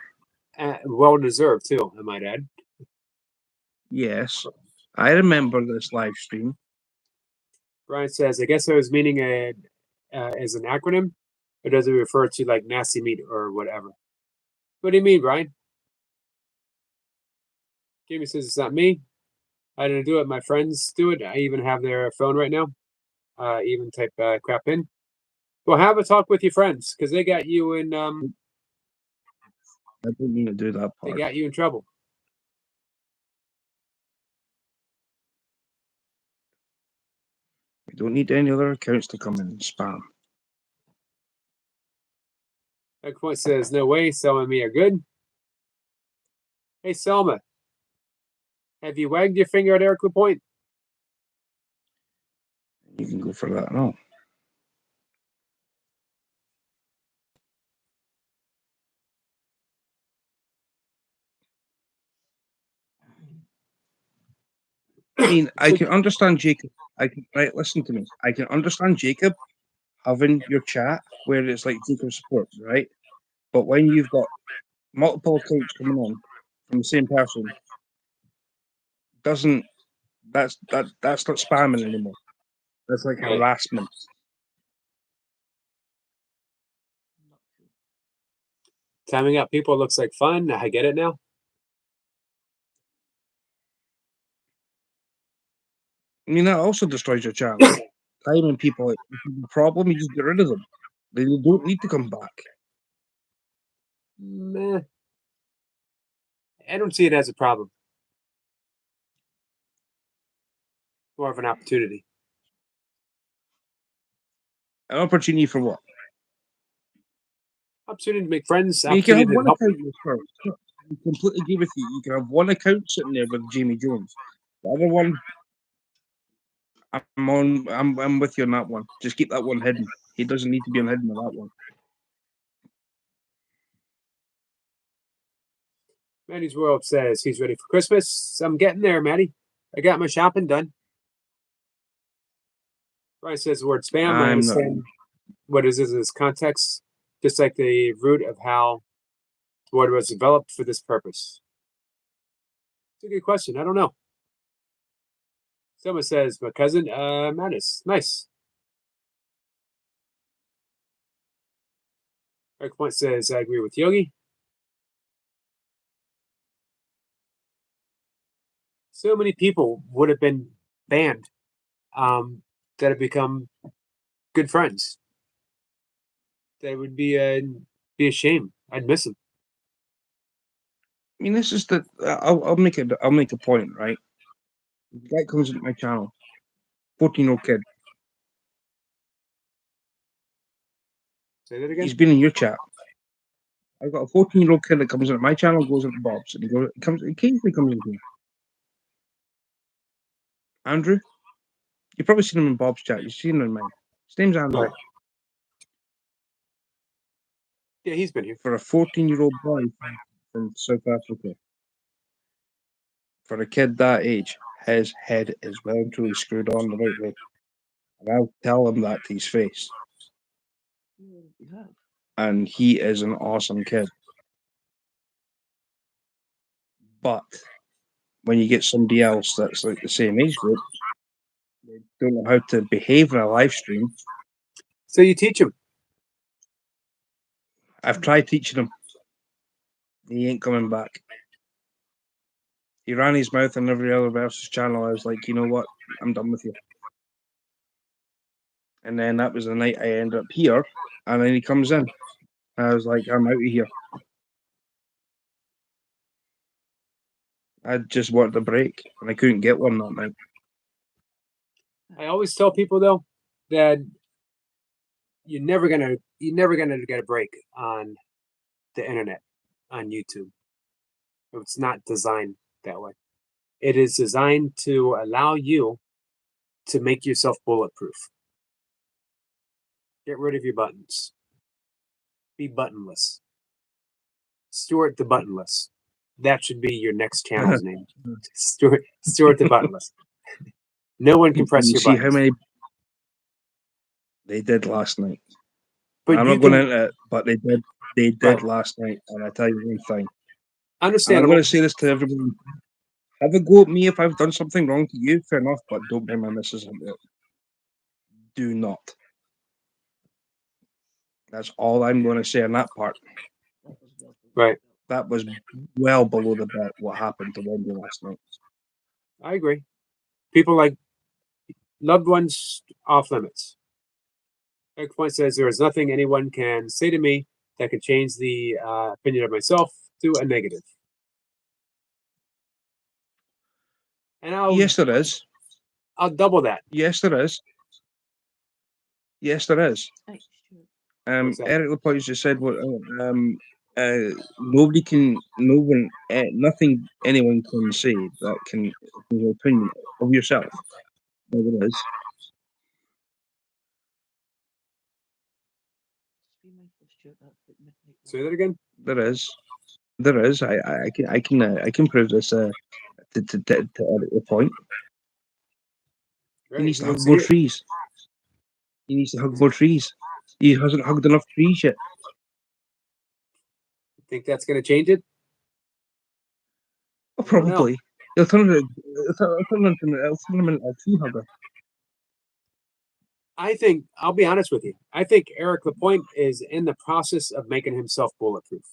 S1: Well deserved too, I might add.
S2: Yes, I remember this live stream.
S1: Brian says, I guess I was meaning as an acronym, or does it refer to like nasty meat or whatever? What do you mean, Brian? Jamie says it's not me. I didn't do it. My friends do it. I even have their phone right now. Even type crap in. Well, have a talk with your friends because they got you in.
S2: I didn't mean to do that
S1: They
S2: part.
S1: got you in trouble.
S2: We don't need any other accounts to come in and spam.
S1: Eric Point says, no way. Selma and me are good. Hey, Selma. Have you wagged your finger at Eric LaPointe?
S2: You can go for that now. I mean, I can understand Jacob. Right, listen to me. I can understand Jacob having your chat where it's like Jacob support, right? But when you've got multiple accounts coming on from the same person, doesn't that's not spamming anymore. That's like
S1: Right.
S2: harassment.
S1: Timing out people looks like fun. I get it now.
S2: I mean, that also destroys your channel. Timing people, if there's a problem, you just get rid of them. They don't need to come back.
S1: Meh. I don't see it as a problem. More of an opportunity.
S2: An opportunity for what?
S1: Opportunity to make friends.
S2: I mean, you can have
S1: Opportunity to
S2: one
S1: help.
S2: account with her. I completely agree with you. You can have one account sitting there with Jamie Jones. The other one, I'm with you on that one. Just keep that one hidden. He doesn't need to be on hidden on that one.
S1: Maddie's World says he's ready for Christmas. I'm getting there, Maddie. I got my shopping done. Brian says the word spam. I
S2: I'm not.
S1: understand what is this context, just like the root of how the word was developed for this purpose. It's a good question. I don't know. Someone says my cousin, Manus. Nice. Eric Point says I agree with Yogi. So many people would have been banned that have become good friends. That would be a shame. I'd miss them.
S2: I mean, this is the. I'll make it. I'll make a point, right? The guy comes into my channel, 14-year-old kid.
S1: Say that again.
S2: He's been in your chat. I've got a 14-year-old kid that comes into my channel, goes into Bob's, and occasionally comes in here. Andrew, you've probably seen him in Bob's chat. You've seen him in mine. His name's Andrew.
S1: Right. Yeah, he's been here.
S2: For a 14-year-old boy from South Africa, for a kid that age, his head is well and truly screwed on the right way. And I'll tell him that to his face. And he is an awesome kid. But when you get somebody else that's like the same age group, they don't know how to behave in a live stream.
S1: So you teach him.
S2: I've tried teaching him. He ain't coming back. He ran his mouth on every other else's channel. I was like, you know what? I'm done with you. And then that was the night I ended up here. And then he comes in. I was like, I'm out of here. I just wanted a break, and I couldn't get one that night.
S1: I always tell people though that you're never gonna get a break on the internet, on YouTube. It's not designed that way. It is designed to allow you to make yourself bulletproof. Get rid of your buttons. Be buttonless. Stuart the Buttonless. That should be your next channel's name. Stuart the Buttonless. No one can press
S2: You
S1: your
S2: see
S1: buttons.
S2: how many they did last night.
S1: But
S2: I'm
S1: you
S2: not going
S1: can
S2: into it, but they did. They did
S1: Right.
S2: last night, and I tell you one thing. And I'm
S1: understandable.
S2: going to say this to everybody: have a go at me if I've done something wrong to you. Fair enough, but don't bring my missus into it. Do not. That's all I'm going to say on that part.
S1: Right.
S2: That was well below the belt. What happened to Wendy last night?
S1: I agree. People like loved ones off limits. Eric Point says there is nothing anyone can say to me that could change the opinion of myself to a negative. And
S2: Yes, there is.
S1: I'll double that.
S2: Yes, there is. Yes, there is.
S1: What's that?
S2: Eric Lapointe just said what nobody can, no one, nothing anyone can say that can your opinion of yourself. No, there is.
S1: Say that again.
S2: There is. There is. I can prove this. To Eric Lapointe. He
S1: Ready?
S2: needs to
S1: You want
S2: hug
S1: to see
S2: more
S1: it?
S2: trees. He needs to hug more trees. He hasn't hugged enough trees yet.
S1: Think that's going to change it?
S2: Well,
S1: I don't know.
S2: probably. He'll turn him into a tree hugger.
S1: I think I'll be honest with you. I think Eric Lapointe is in the process of making himself bulletproof.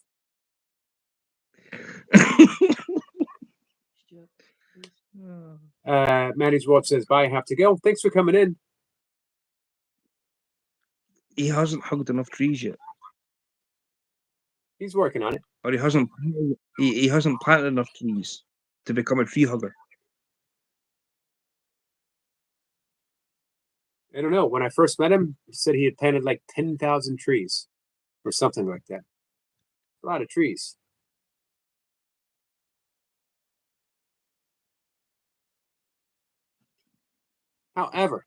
S1: Maddie's World says, bye, I have to go. Thanks for coming in.
S2: He hasn't hugged enough trees yet,
S1: He's working on it.
S2: or he hasn't planted enough trees to become a tree hugger.
S1: I don't know. When I first met him, he said he had planted like 10,000 trees or something like that. A lot of trees. However,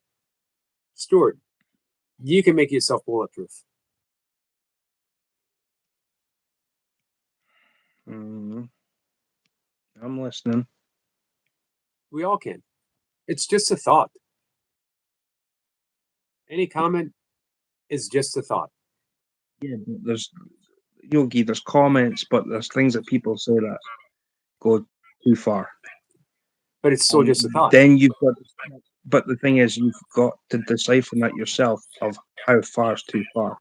S1: Stuart, you can make yourself bulletproof.
S2: I'm listening.
S1: We all can. It's just a thought. Any comment is just a thought.
S2: Yeah, there's Yogi. There's comments, but there's things that people say that go too far.
S1: But it's still just a thought.
S2: Then you've got. But the thing is, you've got to decipher that yourself of how far is too far.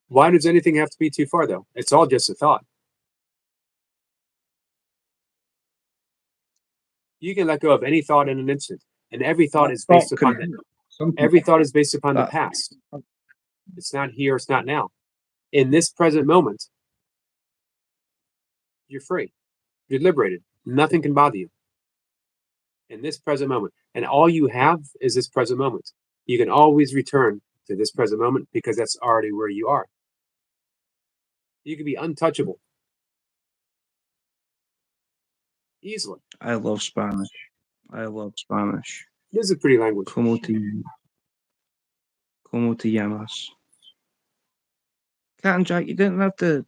S1: Why does anything have to be too far, though? It's all just a thought. You can let go of any thought in an instant, and every thought is based upon every thought is based upon the past. It's not here. It's not now. In this present moment, you're free. You're liberated. Nothing can bother you. In this present moment, and all you have is this present moment. You can always return to this present moment because that's already where you are. You can be untouchable. Easily.
S2: I love Spanish.
S1: It is a pretty language.
S2: Como te llamas? Cat and Jack, you didn't have to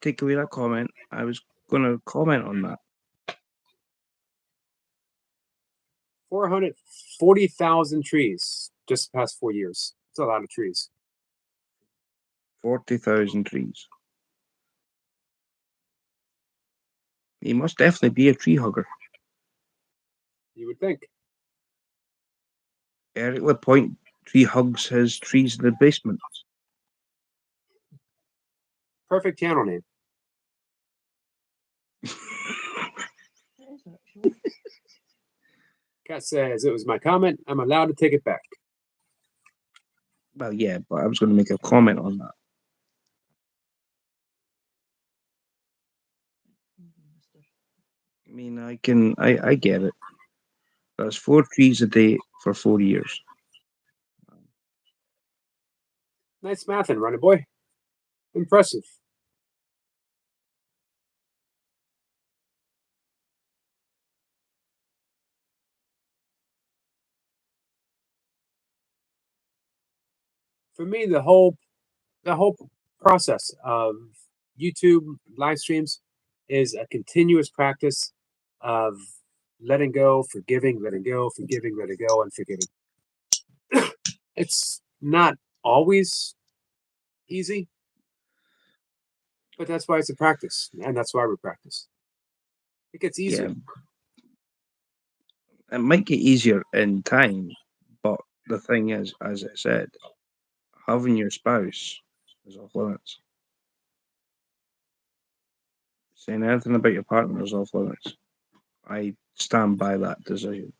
S2: take away that comment. I was going to comment on that.
S1: 440,000 trees just the past 4 years. It's a lot of trees.
S2: 40,000 trees. He must definitely be a tree hugger.
S1: You would think.
S2: Eric LaPointe tree hugs his trees in the basement.
S1: Perfect channel name. Cat says, it was my comment. I'm allowed to take it back.
S2: Well, yeah, but I was going to make a comment on that. I mean, I get it. That's 4 trees a day for 4 years.
S1: Nice mathing, running boy. Impressive. For me, the whole process of YouTube live streams is a continuous practice of letting go, forgiving, letting go, forgiving, letting go, and forgiving. It's not always easy, but that's why it's a practice, and that's why we practice. It gets easier.
S2: Yeah. It might get easier in time, but the thing is, as I said, having your spouse is off limits. Saying anything about your partner is off limits. I stand by that decision.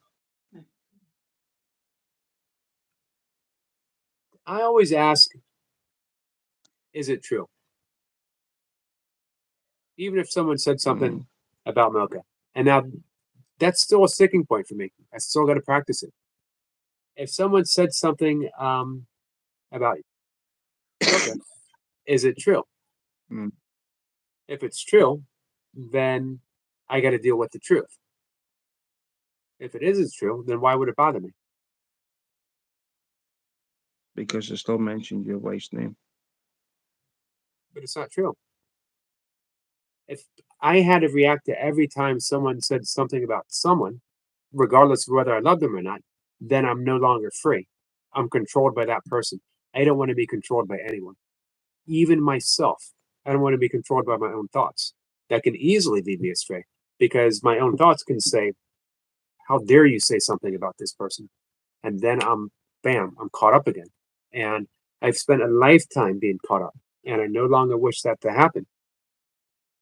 S1: I always ask, is it true? Even if someone said something about Mocha. And now that's still a sticking point for me. I still got to practice it. If someone said something about Mocha, is it true?
S2: Mm.
S1: If it's true, then I got to deal with the truth. If it isn't true, then why would it bother me?
S2: Because it still mentioned your wife's name.
S1: But it's not true. If I had to react to every time someone said something about someone, regardless of whether I love them or not, then I'm no longer free. I'm controlled by that person. I don't want to be controlled by anyone, even myself. I don't want to be controlled by my own thoughts. That can easily lead me astray because my own thoughts can say, how dare you say something about this person? And then I'm caught up again. And I've spent a lifetime being caught up, and I no longer wish that to happen.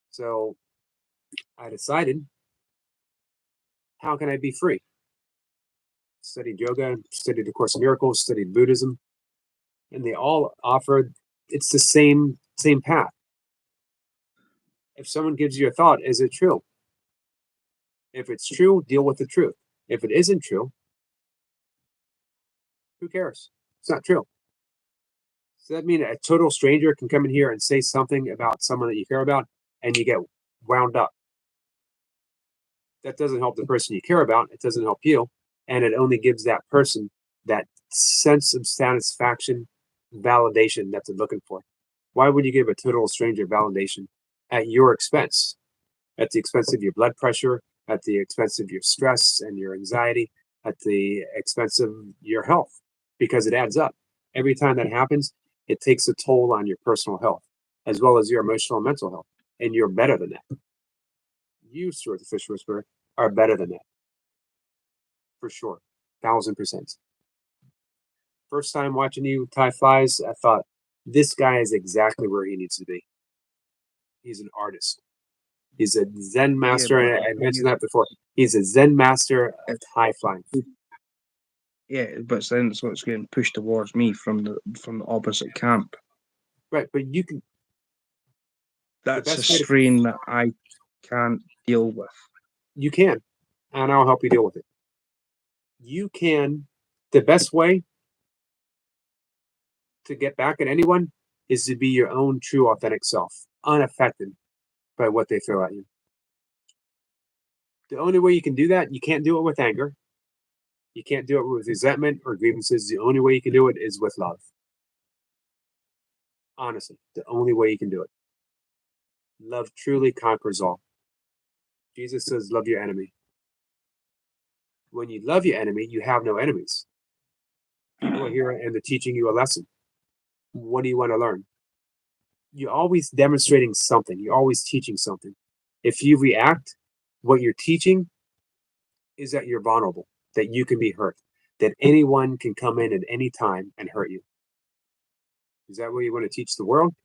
S1: So I decided, how can I be free? Studied yoga, studied the Course in Miracles, studied Buddhism, and they all offered it's the same path. If someone gives you a thought, is it true? If it's true, deal with the truth. If it isn't true, who cares? It's not true. Does that mean a total stranger can come in here and say something about someone that you care about and you get wound up? That doesn't help the person you care about. It doesn't help you. And it only gives that person that sense of satisfaction, validation that they're looking for. Why would you give a total stranger validation at your expense? At the expense of your blood pressure, at the expense of your stress and your anxiety, at the expense of your health, because it adds up. Every time that happens, it takes a toll on your personal health, as well as your emotional and mental health. And you're better than that. You, Stuart the Fish Whisperer, are better than that. For sure. 1000%. First time watching you tie flies, I thought, this guy is exactly where he needs to be. He's an artist. He's a Zen master.
S2: Yeah,
S1: I mentioned that before. He's a Zen master of high flying.
S2: yeah, but then it's what's getting pushed towards me from the opposite camp.
S1: Right, but you can.
S2: That's a
S1: best way to-
S2: strain that I can't deal with.
S1: You can, and I'll help you deal with it. You can. The best way to get back at anyone is to be your own true, authentic self, unaffected by what they throw at you. The only way you can do that, you can't do it with anger. You can't do it with resentment or grievances. The only way you can do it is with love. Honestly, the only way you can do it. Love truly conquers all. Jesus says, love your enemy. When you love your enemy, you have no enemies. People are here and they're teaching you a lesson. What do you want to learn? You're always demonstrating something. You're always teaching something. If you react, what you're teaching is that you're vulnerable, that you can be hurt, that anyone can come in at any time and hurt you. Is that what you want to teach the world?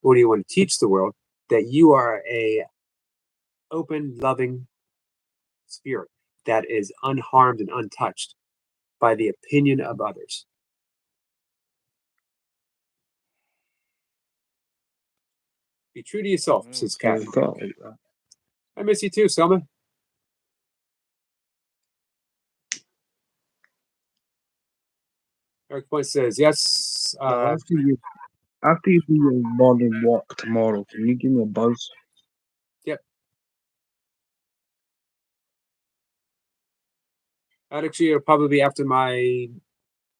S1: Or do you want to teach the world that you are a open, loving spirit that is unharmed and untouched by the opinion of others? Be true to yourself, says Kat.
S2: Thought like that.
S1: I miss you too, Selma. Eric Point says, yes.
S2: Well, after you do your morning walk tomorrow, can you give me a buzz?
S1: Yep. Actually, it'll probably be after my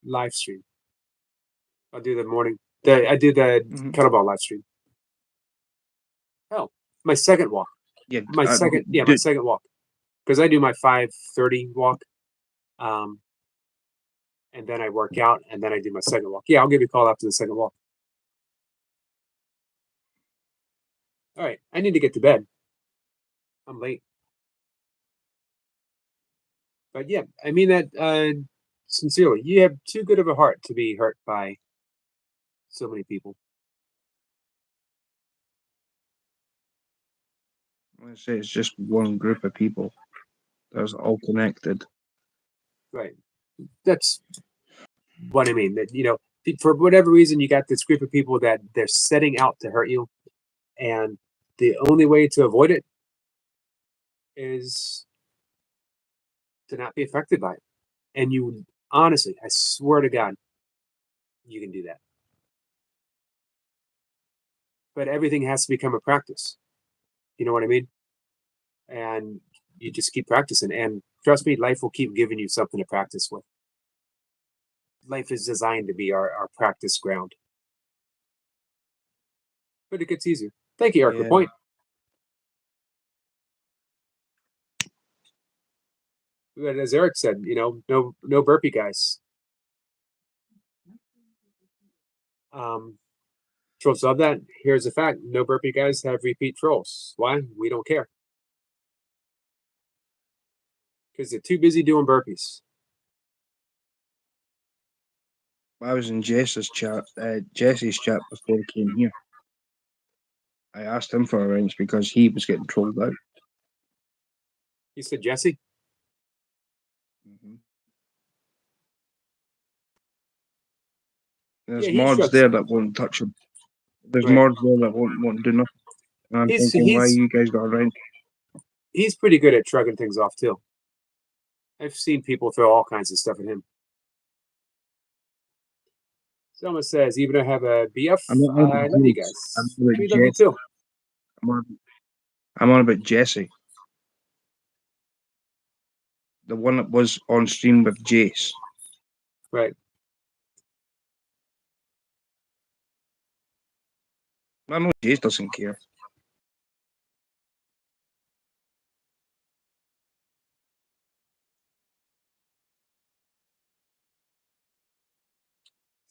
S1: live stream. I'll do the morning. I do the kettlebell live stream. Oh, my second walk.
S2: Yeah,
S1: My second walk. Because I do my 5:30 walk. And then I work out, and then I do my second walk. Yeah, I'll give you a call after the second walk. All right, I need to get to bed. I'm late. But yeah, I mean that sincerely. You have too good of a heart to be hurt by so many people.
S2: I say it's just one group of people that's all connected.
S1: Right. That's what I mean. That, you know, for whatever reason, you got this group of people that they're setting out to hurt you, and the only way to avoid it is to not be affected by it. And you honestly, I swear to God, you can do that. But everything has to become a practice. You know what I mean? And you just keep practicing. And trust me, life will keep giving you something to practice with. Life is designed to be our practice ground. But it gets easier. Thank you, Eric. Good point. But as Eric said, you know, no burpee guys. Trolls love that. Here's the fact: no burpee guys have repeat trolls. Why? We don't care. Because they're too busy doing burpees.
S2: I was in Jesse's chat before he came here. I asked him for a wrench because he was getting trolled out.
S1: You said Jesse?
S2: Mhm. There's
S1: Yeah, he
S2: mods
S1: shrugs.
S2: there that won't touch him. There's
S1: Right.
S2: mods there that won't do nothing. And I'm thinking, why you guys got a wrench?
S1: He's pretty good at shrugging things off too. I've seen people throw all kinds of stuff at him. Someone says, even I have a BF,
S2: I'm not on
S1: I
S2: about
S1: love you
S2: Jess. I'm
S1: guys.
S2: on about
S1: We love you
S2: Jesse.
S1: too.
S2: I'm on about Jesse. The one that was on stream with Jace.
S1: Right.
S2: I know Jace doesn't care.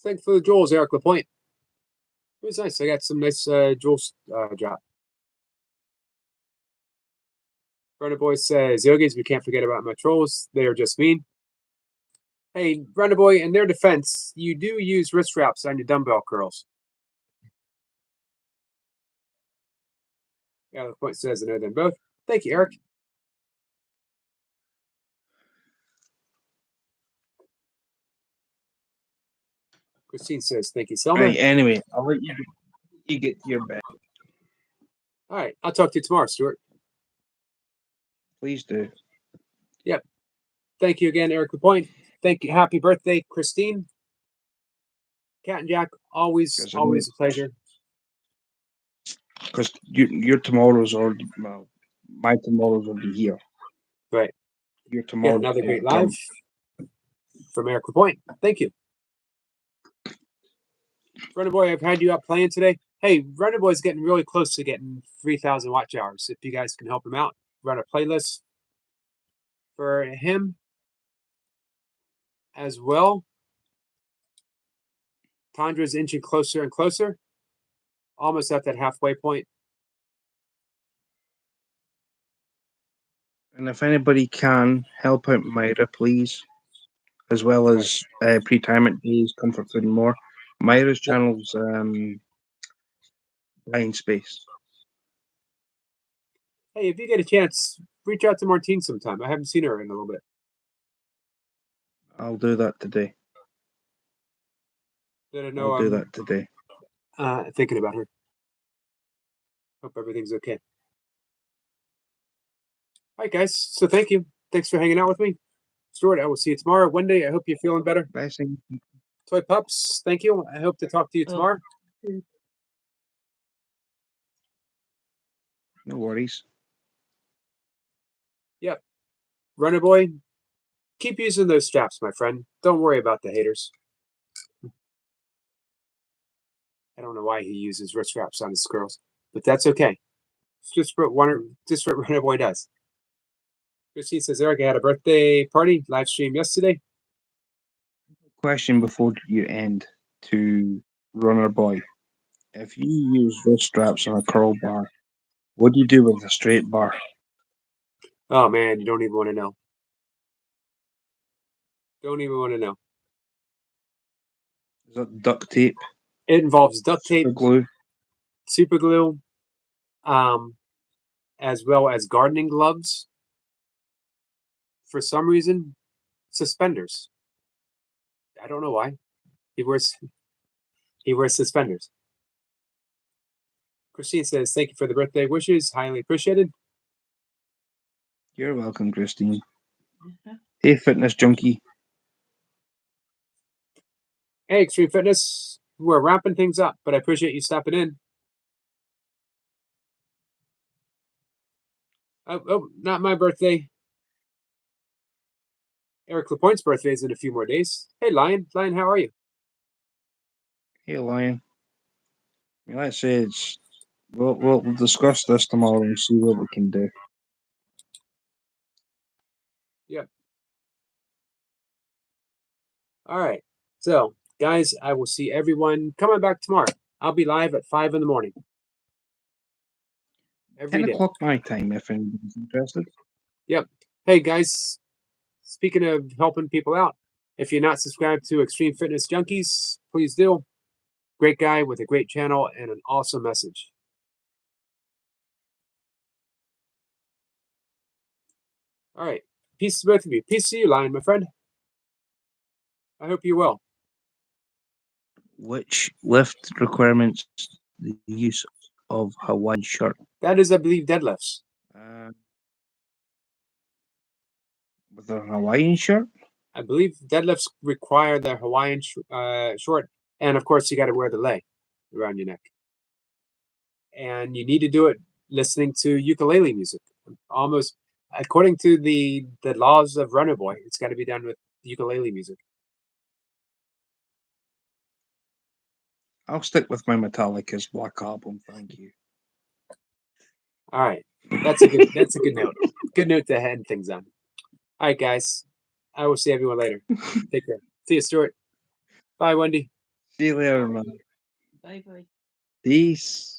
S1: Thanks for the jewels, Eric LaPointe. It was nice. I got some nice jewels drop. Runner Boy says, Yogis, we can't forget about my trolls. They are just mean. Hey, Runner Boy, in their defense, you do use wrist wraps on your dumbbell curls. Yeah, the point says, I know them both. Thank you, Eric. Christine says, thank you, Selma.
S2: Right, anyway, I'll let you get to your bed.
S1: All right, I'll talk to you tomorrow, Stuart.
S2: Please do.
S1: Yep. Thank you again, Eric LaPointe. Thank you. Happy birthday, Christine. Cat and Jack, always a pleasure.
S2: Because your tomorrow's already, well, my tomorrow's already here.
S1: Right.
S2: Your tomorrow.
S1: Another great live from Eric LaPointe. Thank you. Runner Boy, I've had you up playing today. Hey, Runner Boy's getting really close to getting 3,000 watch hours. If you guys can help him out, run a playlist for him as well. Tandra's inching closer and closer, almost at that halfway point.
S2: And if anybody can help out Myra, please, as well as Pre-Retirement Days, Comfort Food and More. Myra's channel's Blind Space.
S1: Hey, if you get a chance, reach out to Martine sometime. I haven't seen her in a little bit.
S2: I'll do that today.
S1: Let her know
S2: I'll do that today.
S1: Thinking about her. Hope everything's okay. All right, guys. So thank you. Thanks for hanging out with me. Stuart, I will see you tomorrow. Wendy, I hope you're feeling better.
S2: Blessing.
S1: Toy Pups, thank you. I hope to talk to you tomorrow.
S2: No worries.
S1: Yep. Runner Boy, keep using those straps, my friend. Don't worry about the haters. I don't know why he uses wrist straps on his girls, but that's okay. It's just what Runner Boy does. Christine says, Eric, I had a birthday party live stream yesterday.
S2: Question before you end to Runner Boy. If you use wrist straps on a curl bar, what do you do with a straight bar?
S1: Oh man, you don't even want to know. Don't even want to know.
S2: Is that duct tape?
S1: It involves duct tape, super glue, as well as gardening gloves. For some reason, suspenders. I don't know why. He wears suspenders. Christine says, thank you for the birthday wishes. Highly appreciated.
S2: You're welcome, Christine. Hey, fitness junkie.
S1: Hey, Extreme Fitness. We're wrapping things up, but I appreciate you stopping in. Oh, not my birthday. Eric LaPointe's birthday is in a few more days. Hey, Lion. Lion, how are you?
S2: Hey, Lion. Like I say, we'll discuss this tomorrow and see what we can do.
S1: Yep. All right. So, guys, I will see everyone coming back tomorrow. I'll be live at 5 in the morning.
S2: 10 o'clock my time, if anybody's interested.
S1: Yep. Hey, guys, speaking of helping people out, if you're not subscribed to Extreme Fitness Junkies, please do. Great guy with a great channel and an awesome message. All right. Peace to both of you. Peace to you, Lion, my friend. I hope you're well.
S2: Which lift requirements the use of Hawaiian shirt?
S1: That is, I believe, deadlifts.
S2: With a Hawaiian shirt?
S1: I believe deadlifts require the Hawaiian short, and of course, you got to wear the lei around your neck. And you need to do it listening to ukulele music. Almost according to the laws of Runner Boy, it's got to be done with ukulele music.
S2: I'll stick with my Metallica's Black Album, thank you.
S1: All right, that's a good note. Good note to end things on. All right, guys, I will see everyone later. Take care. See you, Stuart. Bye, Wendy.
S2: See you later, man.
S3: Bye bye.
S2: Peace.